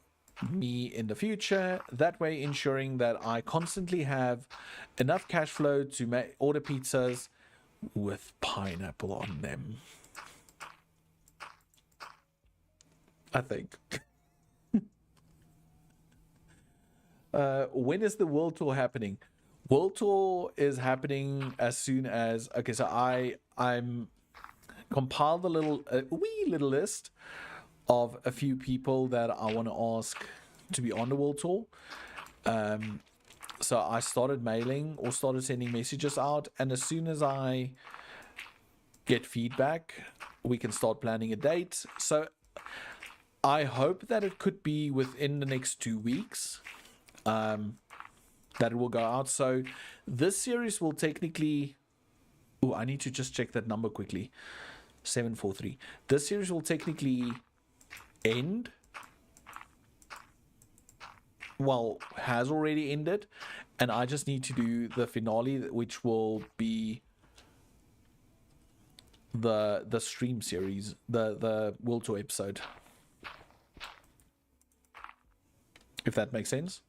me in the future, that way ensuring that I constantly have enough cash flow to order pizzas with pineapple on them, I think. When is the world tour happening? World tour is happening as soon as, okay, so I'm compiled a wee little list of a few people that I want to ask to be on the world tour. So I started mailing or started sending messages out, and as soon as I get feedback, we can start planning a date. So I hope that it could be within the next 2 weeks that it will go out. So this series will technically, oh, I need to just check that number quickly. 743. This series will technically end, well, has already ended, and I just need to do the finale, which will be the stream series, the World Tour episode, if that makes sense.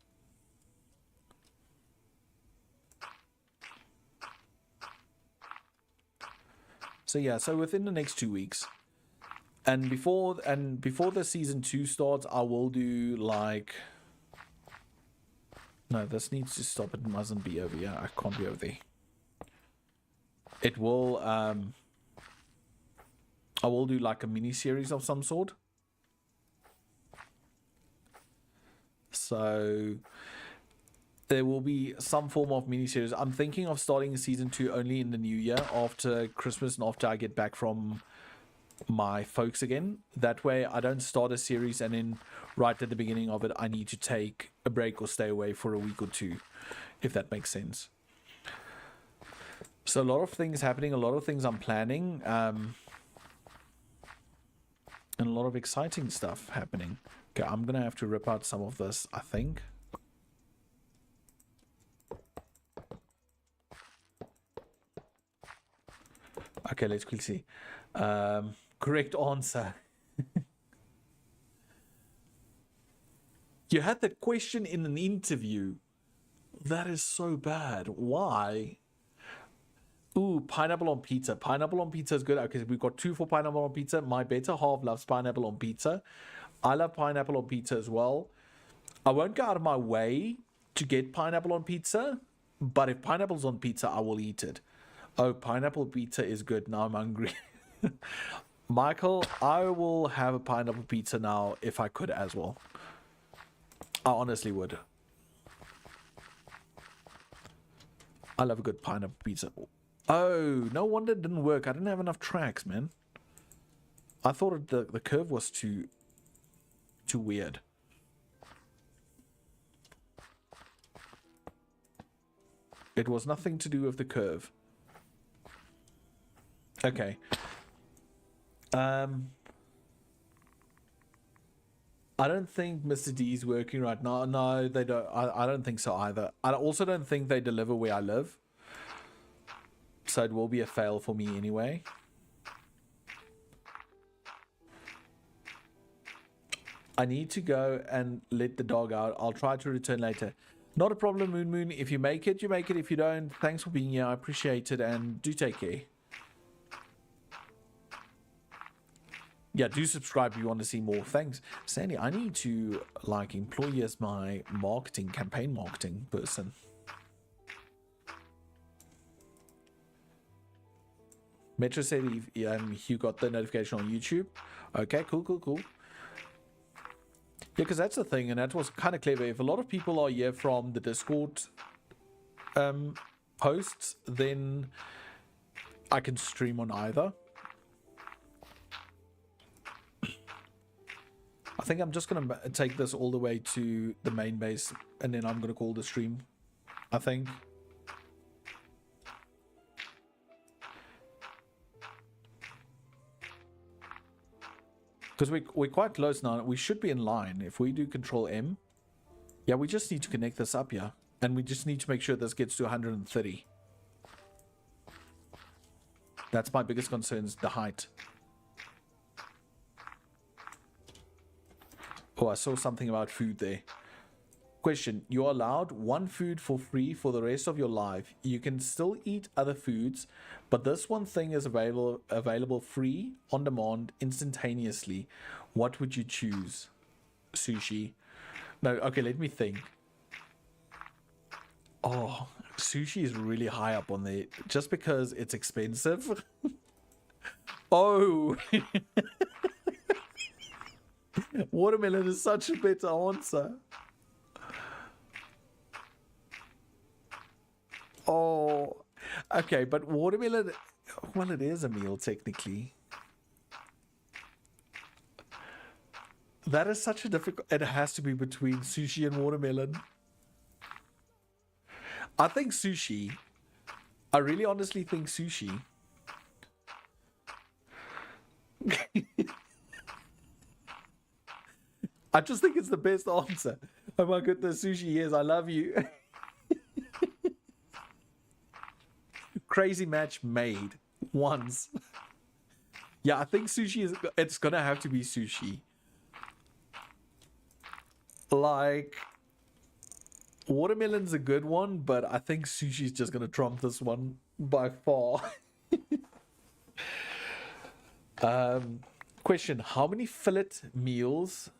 So yeah, so within the next 2 weeks, and before the season 2 starts, I will do like, no, this needs to stop. It mustn't be over here. I can't be over there. It will I will do like a mini series of some sort. So there will be some form of mini series. I'm thinking of starting season 2 only in the new year, after Christmas and after I get back from my folks again. That way I don't start a series and then right at the beginning of it I need to take a break or stay away for a week or two, if that makes sense. So a lot of things happening, a lot of things I'm planning, and a lot of exciting stuff happening. Okay, I'm gonna have to rip out some of this, I think. Okay, let's quickly see. Correct answer. You had that question in an interview. That is so bad. Why? Ooh, pineapple on pizza. Pineapple on pizza is good. Okay, we've got 2 for pineapple on pizza. My better half loves pineapple on pizza. I love pineapple on pizza as well. I won't go out of my way to get pineapple on pizza, but if pineapple's on pizza, I will eat it. Oh, pineapple pizza is good. Now I'm hungry. Michael, I will have a pineapple pizza now if I could as well. I honestly would. I love a good pineapple pizza. Oh, no wonder it didn't work. I didn't have enough tracks, man. I thought the curve was too weird. It was nothing to do with the curve. Okay. I don't think Mr. D is working right now. No, they don't. I don't think so either. I also don't think they deliver where I live. So it will be a fail for me anyway. I need to go and let the dog out. I'll try to return later. Not a problem, Moon Moon. If you make it, you make it. If you don't, thanks for being here. I appreciate it, and do take care. Yeah, do subscribe if you want to see more. Thanks. Sandy, I need to, like, employ you as my campaign marketing person. Metro said he got the notification on YouTube. Okay, cool. Yeah, because that's the thing, and that was kind of clever. If a lot of people are here from the Discord posts, then I can stream on either. I think I'm just going to take this all the way to the main base, and then I'm going to call the stream, I think. Because we're quite close now. We should be in line. If we do Control M. Yeah, we just need to connect this up here. And we just need to make sure this gets to 130. That's my biggest concern, is the height. Oh, I saw something about food there. Question, you're allowed one food for free for the rest of your life. You can still eat other foods, but this one thing is available free, on demand, instantaneously. What would you choose? Sushi. No, okay, let me think. Oh, sushi is really high up on there just because it's expensive. Oh. Watermelon is such a better answer. Oh, okay, but watermelon, well, it is a meal technically. That is such a difficult, it has to be between sushi and watermelon. I think sushi. I really honestly think sushi. I just think it's the best answer. Oh my goodness, sushi, yes, I love you. Crazy match made once. Yeah, I think sushi is, it's gonna have to be sushi. Like, watermelon's a good one, but I think sushi's just gonna trump this one by far. Question, how many fillet meals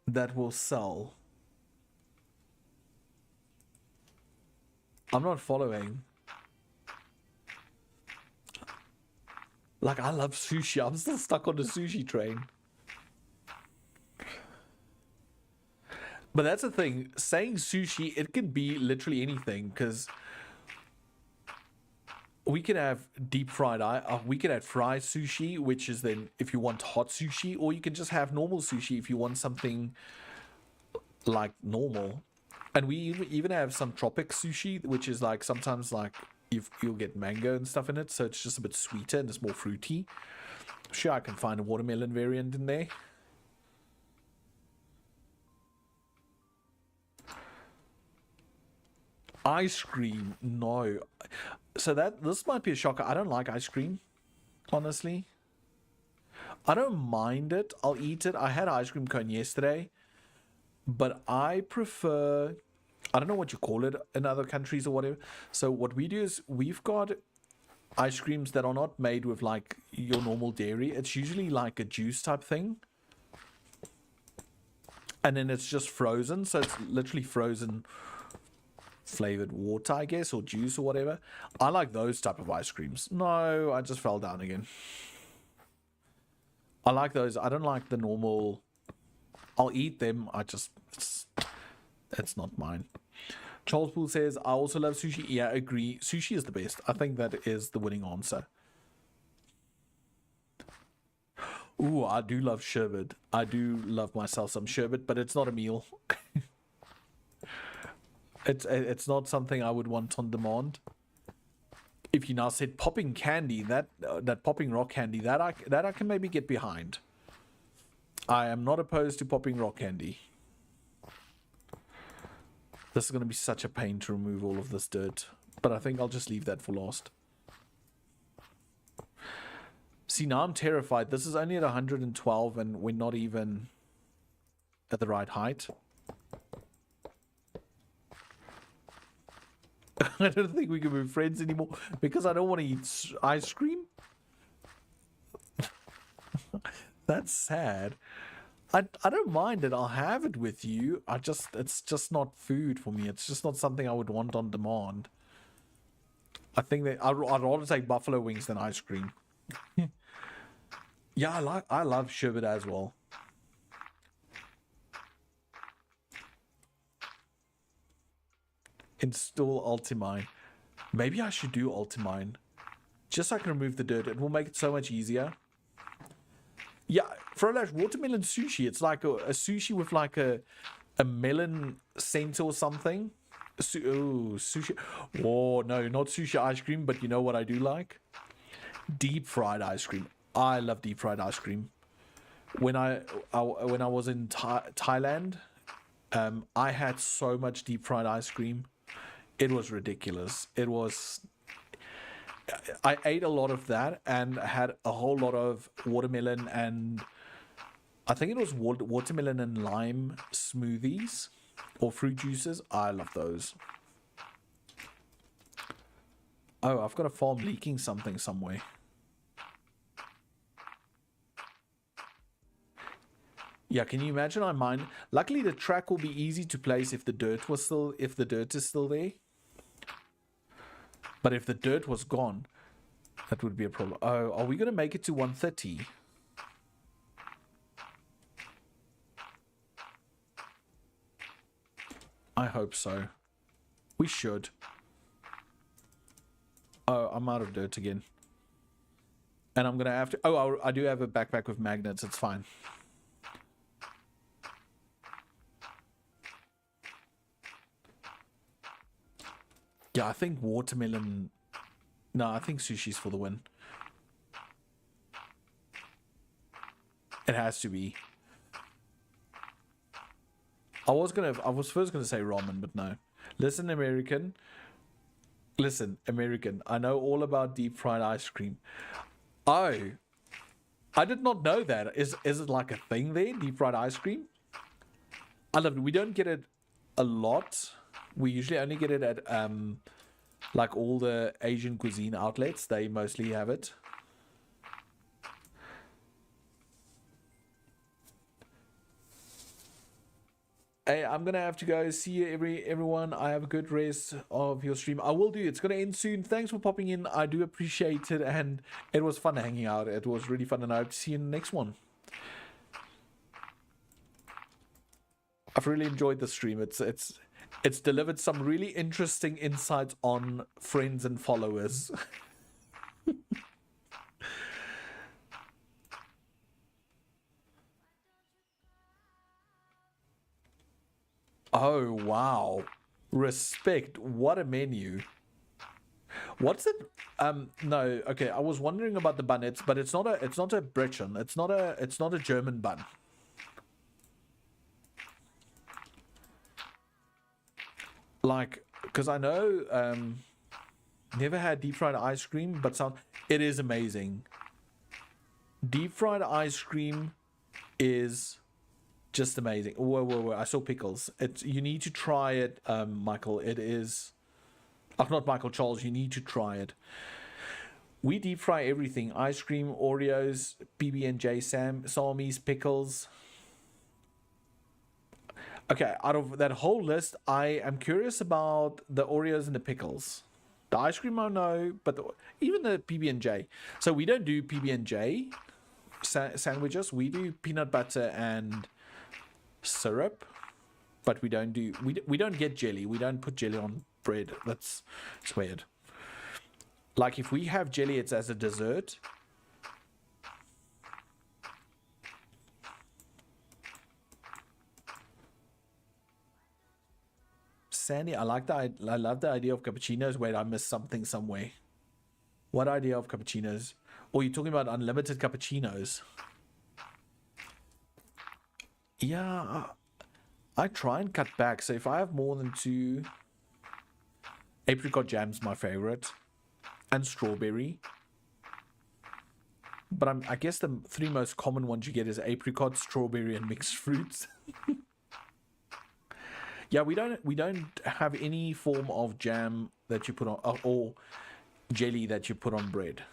that will sell? I'm not following. Like, I love sushi. I'm still stuck on the sushi train. But that's the thing. Saying sushi, it can be literally anything, because we can have deep fried, we can have fried sushi, which is then if you want hot sushi, or you can just have normal sushi if you want something like normal. And we even have some tropic sushi, which is like sometimes like you'll get mango and stuff in it, so it's just a bit sweeter and it's more fruity. Sure, I can find a watermelon variant in there. Ice cream, no. So this might be a shocker. I don't like ice cream, honestly. I don't mind it. I'll eat it. I had an ice cream cone yesterday, but I prefer, I don't know what you call it in other countries or whatever. So what we do is we've got ice creams that are not made with like your normal dairy. It's usually like a juice type thing. And then it's just frozen. So it's literally frozen flavored water, I guess, or juice or whatever. I like those type of ice creams. No, I just fell down again. I like those. I don't like the normal. I'll eat them. It's not mine. Charles Poole says, I also love sushi. Yeah, I agree. Sushi is the best. I think that is the winning answer. Ooh, I do love sherbet. I do love myself some sherbet, but it's not a meal. It's not something I would want on demand. If you now said popping candy, that popping rock candy, that I can maybe get behind. I am not opposed to popping rock candy. This is going to be such a pain to remove all of this dirt, but I think I'll just leave that for last. See, now I'm terrified. This is only at 112 and we're not even at the right height. I don't think we can be friends anymore because I don't want to eat ice cream. That's sad. I don't mind it. I'll have it with you. It's just not food for me. It's just not something I would want on demand. I think that I'd rather take buffalo wings than ice cream. Yeah, I love sherbet as well. Install Ultimine. Maybe I should do Ultimine. Just so I can remove the dirt. It will make it so much easier. Yeah, Frolash, watermelon sushi. It's like a sushi with like a melon scent or something. Oh, sushi. Oh, no, not sushi ice cream, but you know what I do like? Deep fried ice cream. I love deep fried ice cream. When I was in Thailand, I had so much deep fried ice cream. It was ridiculous. It was. I ate a lot of that and had a whole lot of watermelon and I think it was watermelon and lime smoothies or fruit juices. I love those. Oh, I've got a farm leaking something somewhere. Yeah, can you imagine? I mine. Luckily, the track will be easy to place if the dirt is still there. But if the dirt was gone, that would be a problem. Oh, are we gonna make it to 130? I hope so. We should. Oh, I'm out of dirt again. And I'm gonna have to. Oh, I do have a backpack with magnets. It's fine. Yeah, I think watermelon. No, I think sushi's for the win. It has to be. I was first gonna say ramen, but no. Listen, American. Listen, American. I know all about deep fried ice cream. Oh, I did not know that. Is it like a thing there? Deep fried ice cream? I love it. We don't get it a lot. We usually only get it at like all the Asian cuisine outlets. They mostly have it. Hey, I'm gonna have to go. See you everyone. I have a good rest of your stream. I will do. It's gonna end soon. Thanks for popping in. I do appreciate it, and it was fun hanging out. It was really fun, and I hope to see you in the next one. I've really enjoyed the stream. It's delivered some really interesting insights on friends and followers. Oh wow. Respect. What a menu. What's it? No, okay, I was wondering about the bun. But it's not a Breton. It's not a German bun. Like, because I know never had deep fried ice cream, but it is amazing. Deep fried ice cream is just amazing. Whoa. I saw pickles. You need to try it, Michael. It is not Michael, Charles, you need to try it. We deep fry everything. Ice cream, Oreos, PB&J, Salmis, pickles. Okay, out of that whole list, I am curious about the Oreos and the pickles. The ice cream I know, but even the PB&J. So we don't do PB&J sandwiches. We do peanut butter and syrup, but we don't get jelly. We don't put jelly on bread. It's weird. Like if we have jelly, it's as a dessert. Sandy, I love the idea of cappuccinos. Wait, I missed something somewhere. What idea of cappuccinos? Oh, you're talking about unlimited cappuccinos. Yeah, I try and cut back. So if I have more than 2, apricot jam's my favorite, and strawberry. But I guess the 3 most common ones you get is apricot, strawberry, and mixed fruits. Yeah, we don't have any form of jam that you put on or jelly that you put on bread.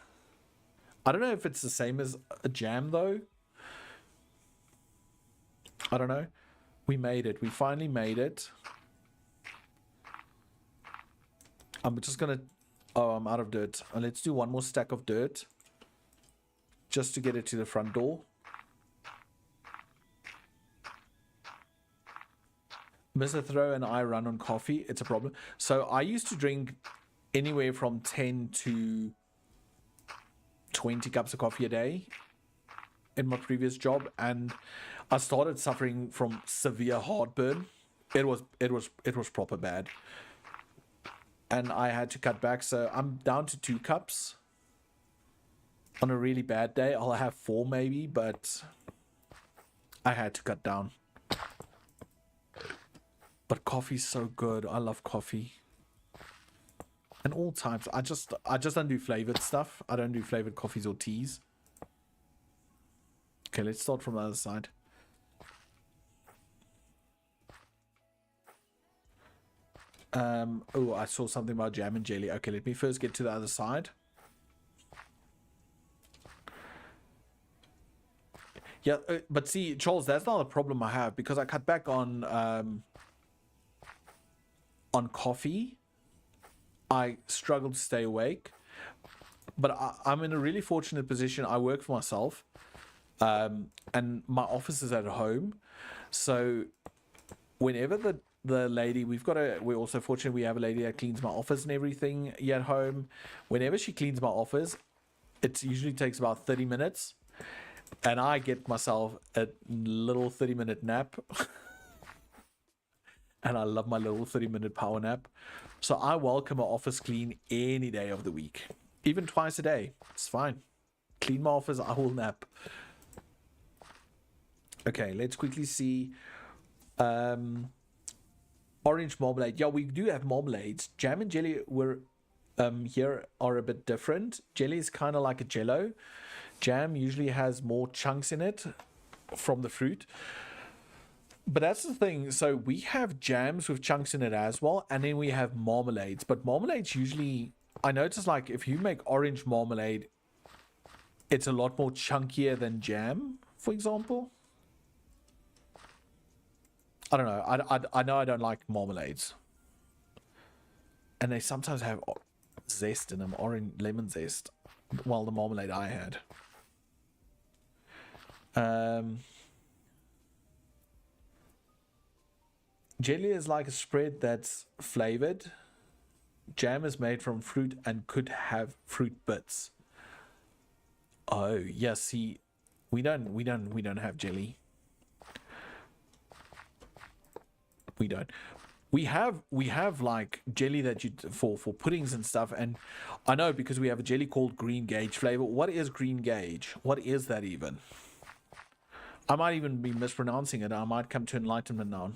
I don't know if it's the same as a jam though. I don't know. We made it. We finally made it. I'm just gonna. Oh, I'm out of dirt. Let's do one more stack of dirt, just to get it to the front door. Mr. Throw and I run on coffee. It's a problem. So I used to drink anywhere from 10 to 20 cups of coffee a day in my previous job, and I started suffering from severe heartburn. It was proper bad, and I had to cut back. So I'm down to 2 cups, On a really bad day, I'll have 4 maybe, but I had to cut down. But coffee's so good. I love coffee. And all types. I just don't do flavored stuff. I don't do flavored coffees or teas. Okay, let's start from the other side. Oh, I saw something about jam and jelly. Okay, let me first get to the other side. Yeah, but see, Charles, that's not a problem I have because I cut back on coffee. I struggle to stay awake, but I'm in a really fortunate position. I work for myself, and my office is at home, so whenever the lady we're also fortunate we have a lady that cleans my office and everything here at home. Whenever she cleans my office, it usually takes about 30 minutes, and I get myself a little 30-minute nap. And I love my little 30-minute power nap. So I welcome an office clean any day of the week. Even twice a day. It's fine. Clean my office, I will nap. Okay, let's quickly see. Orange marmalade. Yeah, we do have marmalades. Jam and jelly were here are a bit different. Jelly is kind of like a jello. Jam usually has more chunks in it from the fruit. But that's the thing. So we have jams with chunks in it as well, and then we have marmalades. But marmalades usually, I notice, like if you make orange marmalade, it's a lot more chunkier than jam, for example. I don't know. I know I don't like marmalades, and they sometimes have zest in them, orange lemon zest. Well, the marmalade I had. Jelly is like a spread that's flavored. Jam is made from fruit and could have fruit bits. Oh, yeah, see, we don't have jelly. We don't. We have like jelly that you for puddings and stuff, and I know because we have a jelly called Green Gage flavor. What is Green Gage? What is that even? I might even be mispronouncing it. I might come to enlightenment now.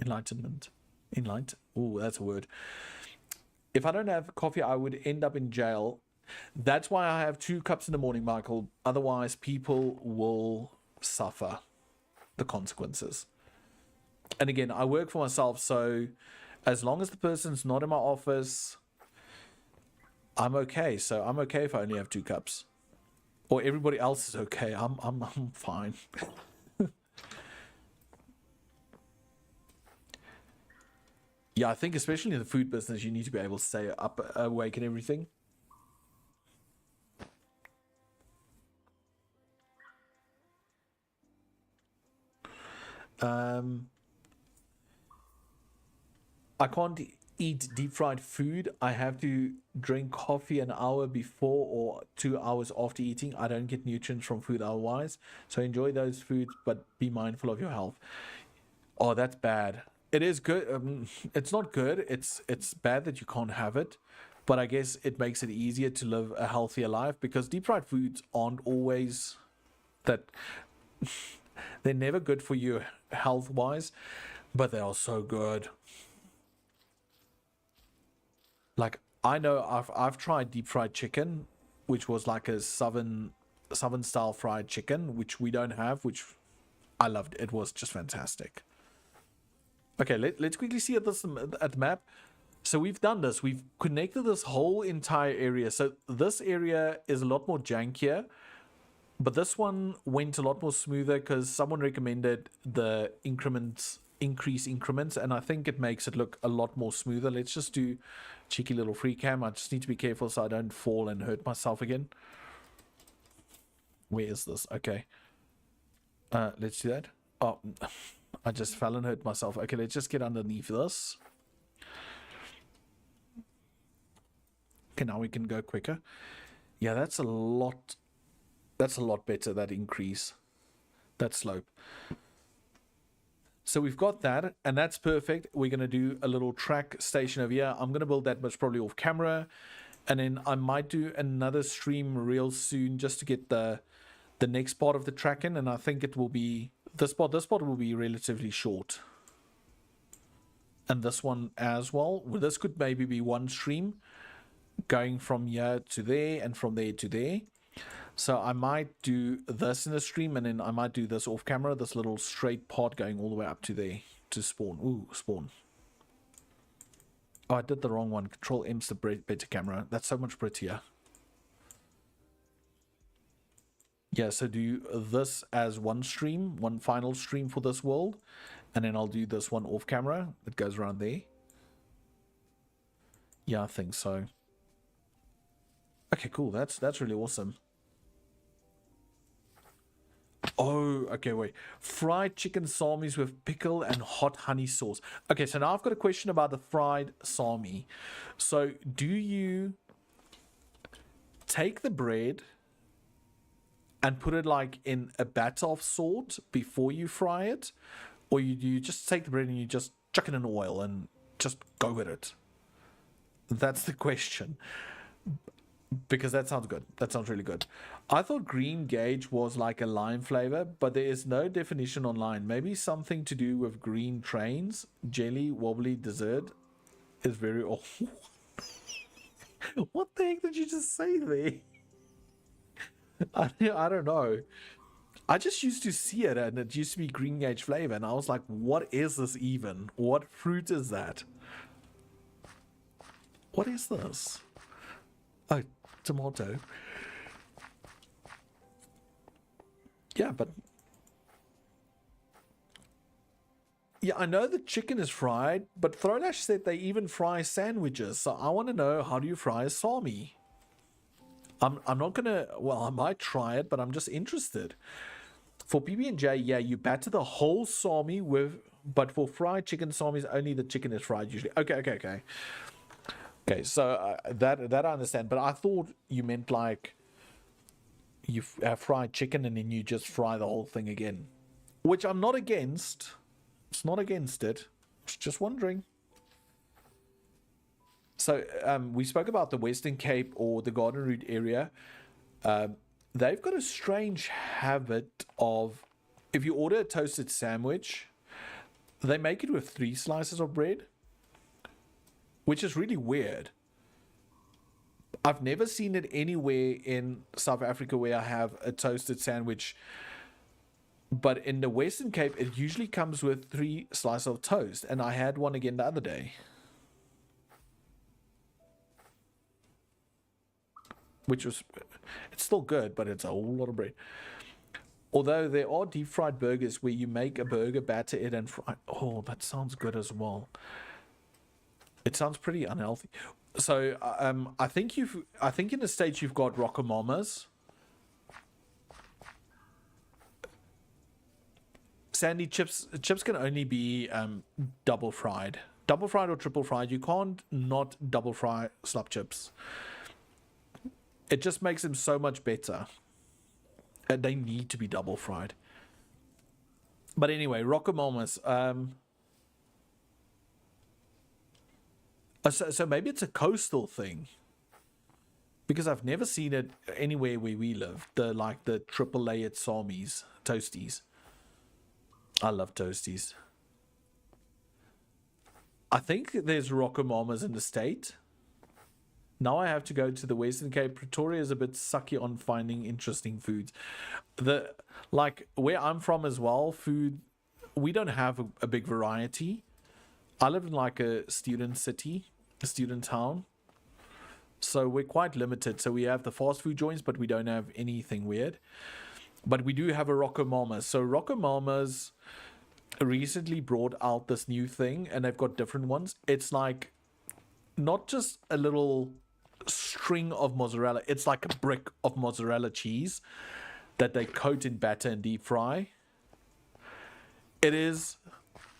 Enlightenment. Oh, that's a word. If I don't have coffee, I would end up in jail. That's why I have 2 cups in the morning, Michael. Otherwise, people will suffer the consequences. And again, I work for myself, so as long as the person's not in my office, I'm okay. So I'm okay if I only have 2 cups. Or everybody else is okay. I'm fine. Yeah, I think especially in the food business, you need to be able to stay up, awake and everything. I can't eat deep fried food. I have to drink coffee an hour before or 2 hours after eating. I don't get nutrients from food otherwise. So enjoy those foods, but be mindful of your health. Oh, that's bad. It is good. It's not good. It's bad that you can't have it, but I guess it makes it easier to live a healthier life because deep fried foods aren't always that. They're never good for you health wise, but they are so good. Like I know I've tried deep fried chicken, which was like a southern style fried chicken, which we don't have, which I loved. It was just fantastic. Okay, let's quickly see at the map. So we've done this. We've connected this whole entire area. So this area is a lot more jankier, but this one went a lot more smoother because someone recommended the increase increments, and I think it makes it look a lot more smoother. Let's just do cheeky little free cam. I just need to be careful so I don't fall and hurt myself again. Where is this? Okay. Let's do that. Oh, I just fell and hurt myself. Okay, let's just get underneath this. Okay, now we can go quicker. Yeah, that's a lot. That's a lot better, that increase, that slope. So we've got that, and that's perfect. We're going to do a little track station over here. I'm going to build that much probably off camera, and then I might do another stream real soon just to get the next part of the track in, and I think it will be this part. This part will be relatively short, and this one as well. This could maybe be one stream going from here to there and from there to there. So I might do this in the stream, and then I might do this off camera, this little straight part going all the way up to there to spawn. Ooh, spawn. Oh, I did the wrong one. Control M's the better camera. That's so much prettier. Yeah, so do this as one stream, one final stream for this world, and then I'll do this one off camera. It goes around there. Yeah, I think so. Okay, cool. That's really awesome. Oh, okay, wait. Fried chicken salmis with pickle and hot honey sauce. Okay, so now I've got a question about the fried salmi. So do you take the bread and put it like in a batter of salt before you fry it? Or you just take the bread and you just chuck it in oil and just go with it? That's the question. Because that sounds good. That sounds really good. I thought green gauge was like a lime flavor, but there is no definition online. Maybe something to do with green trains. Jelly wobbly dessert is very awful. What the heck did you just say there? I don't know. I just used to see it and it used to be green gauge flavor, and I was like, what is this even? What fruit is that? What is this? Oh, tomato. Yeah, but yeah, I know the chicken is fried, but Throwlash said they even fry sandwiches. So I want to know, how do you fry a salmi? I'm not gonna. Well, I might try it, but I'm just interested. For PB&J, yeah, you batter the whole salmi with, but for fried chicken salmis, only the chicken is fried usually. Okay. Okay, so that I understand, but I thought you meant like you fried chicken and then you just fry the whole thing again, which I'm not against. It's not against it. Just wondering. So we spoke about the Western Cape or the Garden Route area. They've got a strange habit of, if you order a toasted sandwich, they make it with 3 slices of bread, which is really weird. I've never seen it anywhere in South Africa where I have a toasted sandwich, but in the Western Cape, it usually comes with 3 slices of toast, and I had one again the other day. Which was, it's still good, but it's a whole lot of bread. Although there are deep fried burgers where you make a burger, batter it, and fry. Oh, that sounds good as well. It sounds pretty unhealthy. So I think in the States you've got Rockomamas. Sandy, chips can only be double fried or triple fried. You can't not double fry slap chips. It just makes them so much better. And they need to be double fried. But anyway, Rockomamas. So maybe it's a coastal thing, because I've never seen it anywhere where we live. The triple layered salmis, toasties. I love toasties. I think there's Rockomamas in the state. Now I have to go to the Western Cape. Pretoria is a bit sucky on finding interesting foods. Where I'm from as well, food, we don't have a big variety. I live in like a student city, a student town. So we're quite limited. So we have the fast food joints, but we don't have anything weird. But we do have a Rockomamas. So Rockomamas recently brought out this new thing, and they've got different ones. It's like not just a little string of mozzarella. It's like a brick of mozzarella cheese that they coat in batter and deep fry. It is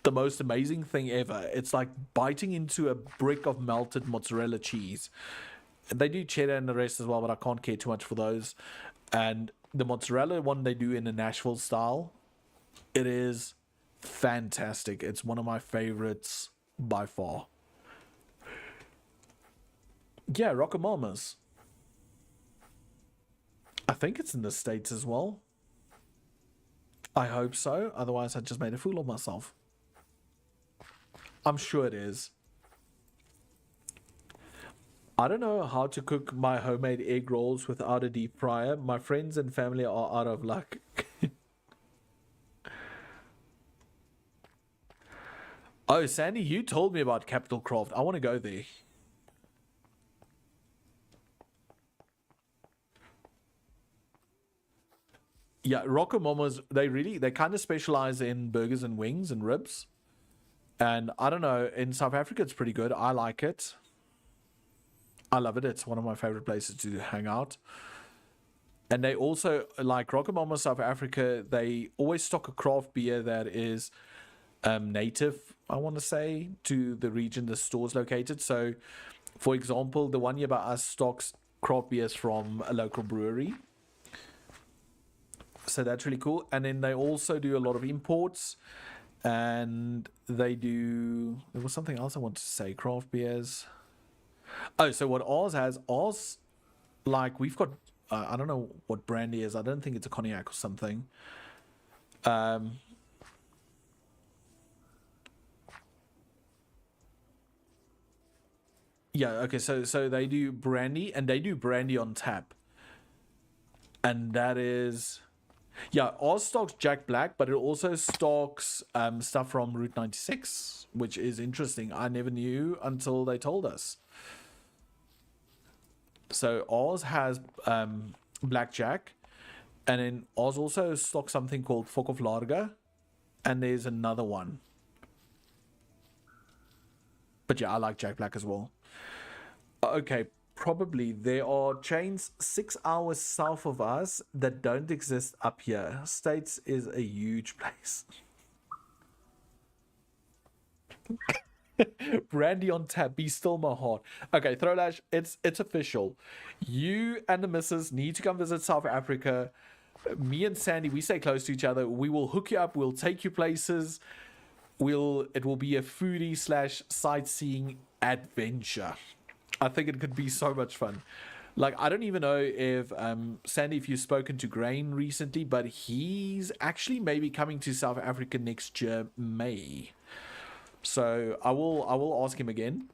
the most amazing thing ever. It's like biting into a brick of melted mozzarella cheese. They do cheddar and the rest as well, but I can't care too much for those. And the mozzarella one they do in the Nashville style, it is fantastic. It's one of my favorites by far. Yeah, Rockamama's. I think it's in the States as well. I hope so. Otherwise, I just made a fool of myself. I'm sure it is. I don't know how to cook my homemade egg rolls without a deep fryer. My friends and family are out of luck. Oh, Sandy, you told me about Capital Craft. I want to go there. Yeah, Rockamama's, they kind of specialize in burgers and wings and ribs. And I don't know, in South Africa, it's pretty good. I like it. I love it. It's one of my favorite places to hang out. And they also, like Rockamama South Africa, they always stock a craft beer that is native, I want to say, to the region the store's located. So, for example, the one nearby us stocks craft beers from a local brewery. So that's really cool. And then they also do a lot of imports. And they do. There was something else I wanted to say. Craft beers. Oh, so what Oz has, Oz, like we've got, I don't know what brand it is. I don't think it's a cognac or something. Um, yeah, okay. So they do brandy, and they do brandy on tap, and that is, yeah. Oz stocks Jack Black, but it also stocks stuff from Route 96, which is interesting. I never knew until they told us. So Oz has blackjack, and then Oz also stocks something called Fok of Larga, and there's another one. But yeah, I like Jack Black as well. Okay, probably there are chains 6 hours south of us that don't exist up here. States is a huge place. Brandy on tap, be still my heart. Okay, Throwlash, it's official. You and the missus need to come visit South Africa. Me and Sandy, we stay close to each other. We will hook you up. We'll take you places. It will be a foodie slash sightseeing adventure. I think it could be so much fun. Like, I don't even know if Sandy, if you've spoken to Grain recently, but he's actually maybe coming to South Africa next year, May. So I will ask him again.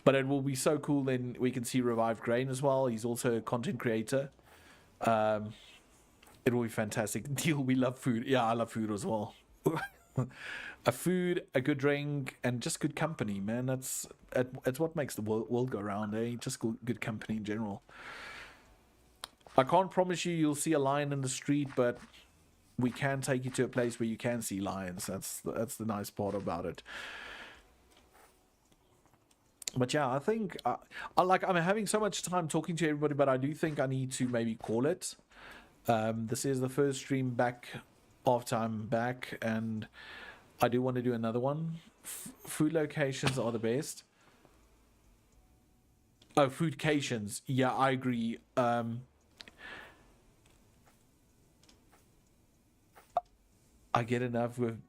But it will be so cool. Then we can see Revived Grain as well. He's also a content creator. Um, it will be fantastic. Deal. We love food. Yeah, I love food as well. A food, a good drink, and just good company, man. It's what makes the world go round, eh? Just good company in general. I can't promise you'll see a lion in the street, but we can take you to a place where you can see lions. That's the nice part about it. But yeah, I think I'm having so much time talking to everybody, but I do think I need to maybe call it. This is the first stream back after I'm back, and I do want to do another one. Food locations are the best. Oh, foodcations. Yeah, I agree. I get enough with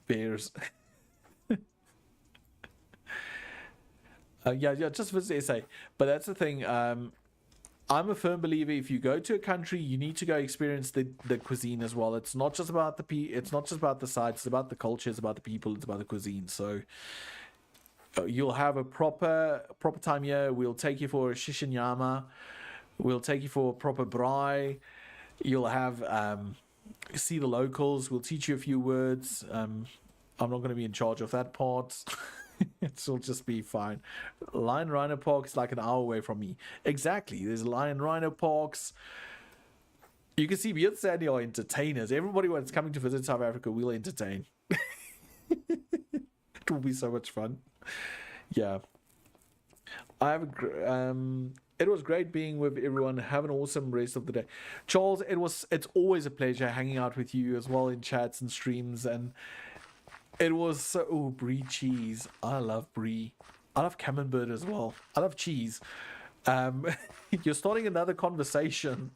bears. Yeah, just visit SA. But that's the thing. I'm a firm believer. If you go to a country, you need to go experience the cuisine as well. It's not just about it's not just about the sites. It's about the culture. It's about the people. It's about the cuisine. So you'll have a proper time here. We'll take you for a shishinyama. We'll take you for a proper braai. You'll have see the locals. We'll teach you a few words. I'm not going to be in charge of that part. It'll just be fine. Lion Rhino Park is like an hour away from me. Exactly. There's Lion Rhino Parks. You can see me and Sandy are entertainers. Everybody that's coming to visit South Africa will entertain. It will be so much fun. Yeah. It was great being with everyone. Have an awesome rest of the day. Charles, it's always a pleasure hanging out with you as well in chats and streams, and it was so brie cheese. I love brie. I love camembert as well. I love cheese. You're starting another conversation.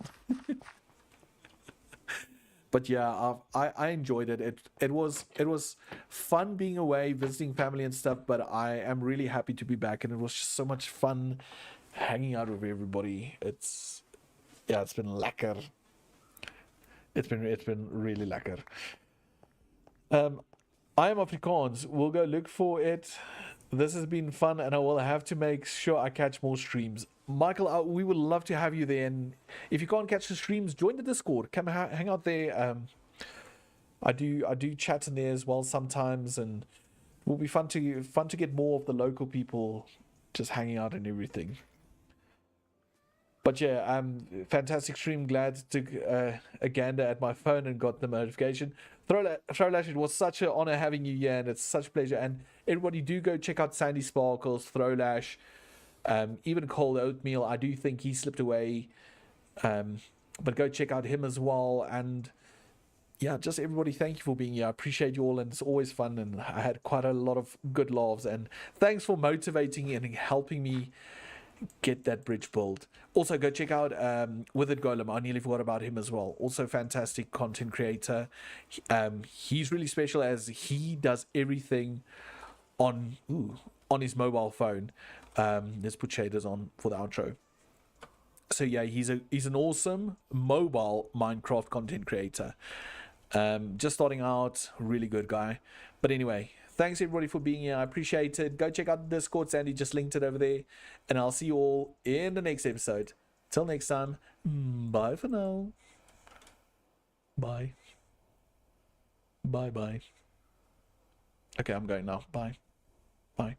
But yeah, I enjoyed it. It was fun being away, visiting family and stuff. But I am really happy to be back, and it was just so much fun hanging out with everybody. It's been lekker. It's been really lekker. I am Afrikaans. We'll go look for it. This has been fun, and I will have to make sure I catch more streams. Michael, we would love to have you there. And if you can't catch the streams, join the Discord. Come hang out there. I do chat in there as well sometimes, and it will be fun to get more of the local people just hanging out and everything. But yeah, fantastic stream. Glad to a gander at my phone and got the notification. Throwlash, it was such an honor having you here, and it's such a pleasure. And everybody, do go check out Sandy Sparkles, Throwlash, even Cold Oatmeal. I do think he slipped away, but go check out him as well. And yeah, just everybody, thank you for being here. I appreciate you all, and it's always fun. And I had quite a lot of good laughs. And thanks for motivating and helping me get that bridge built. Also, go check out Withered Golem. I nearly forgot about him as well. Also, fantastic content creator. He's really special as he does everything on his mobile phone. Let's put shaders on for the outro. So yeah, he's an awesome mobile Minecraft content creator. Just starting out, really good guy. But anyway, thanks everybody for being here. I appreciate it. Go check out the Discord. Sandy just linked it over there. And I'll see you all in the next episode. Till next time, bye for now. Bye. Bye. Okay, I'm going now. Bye. Bye.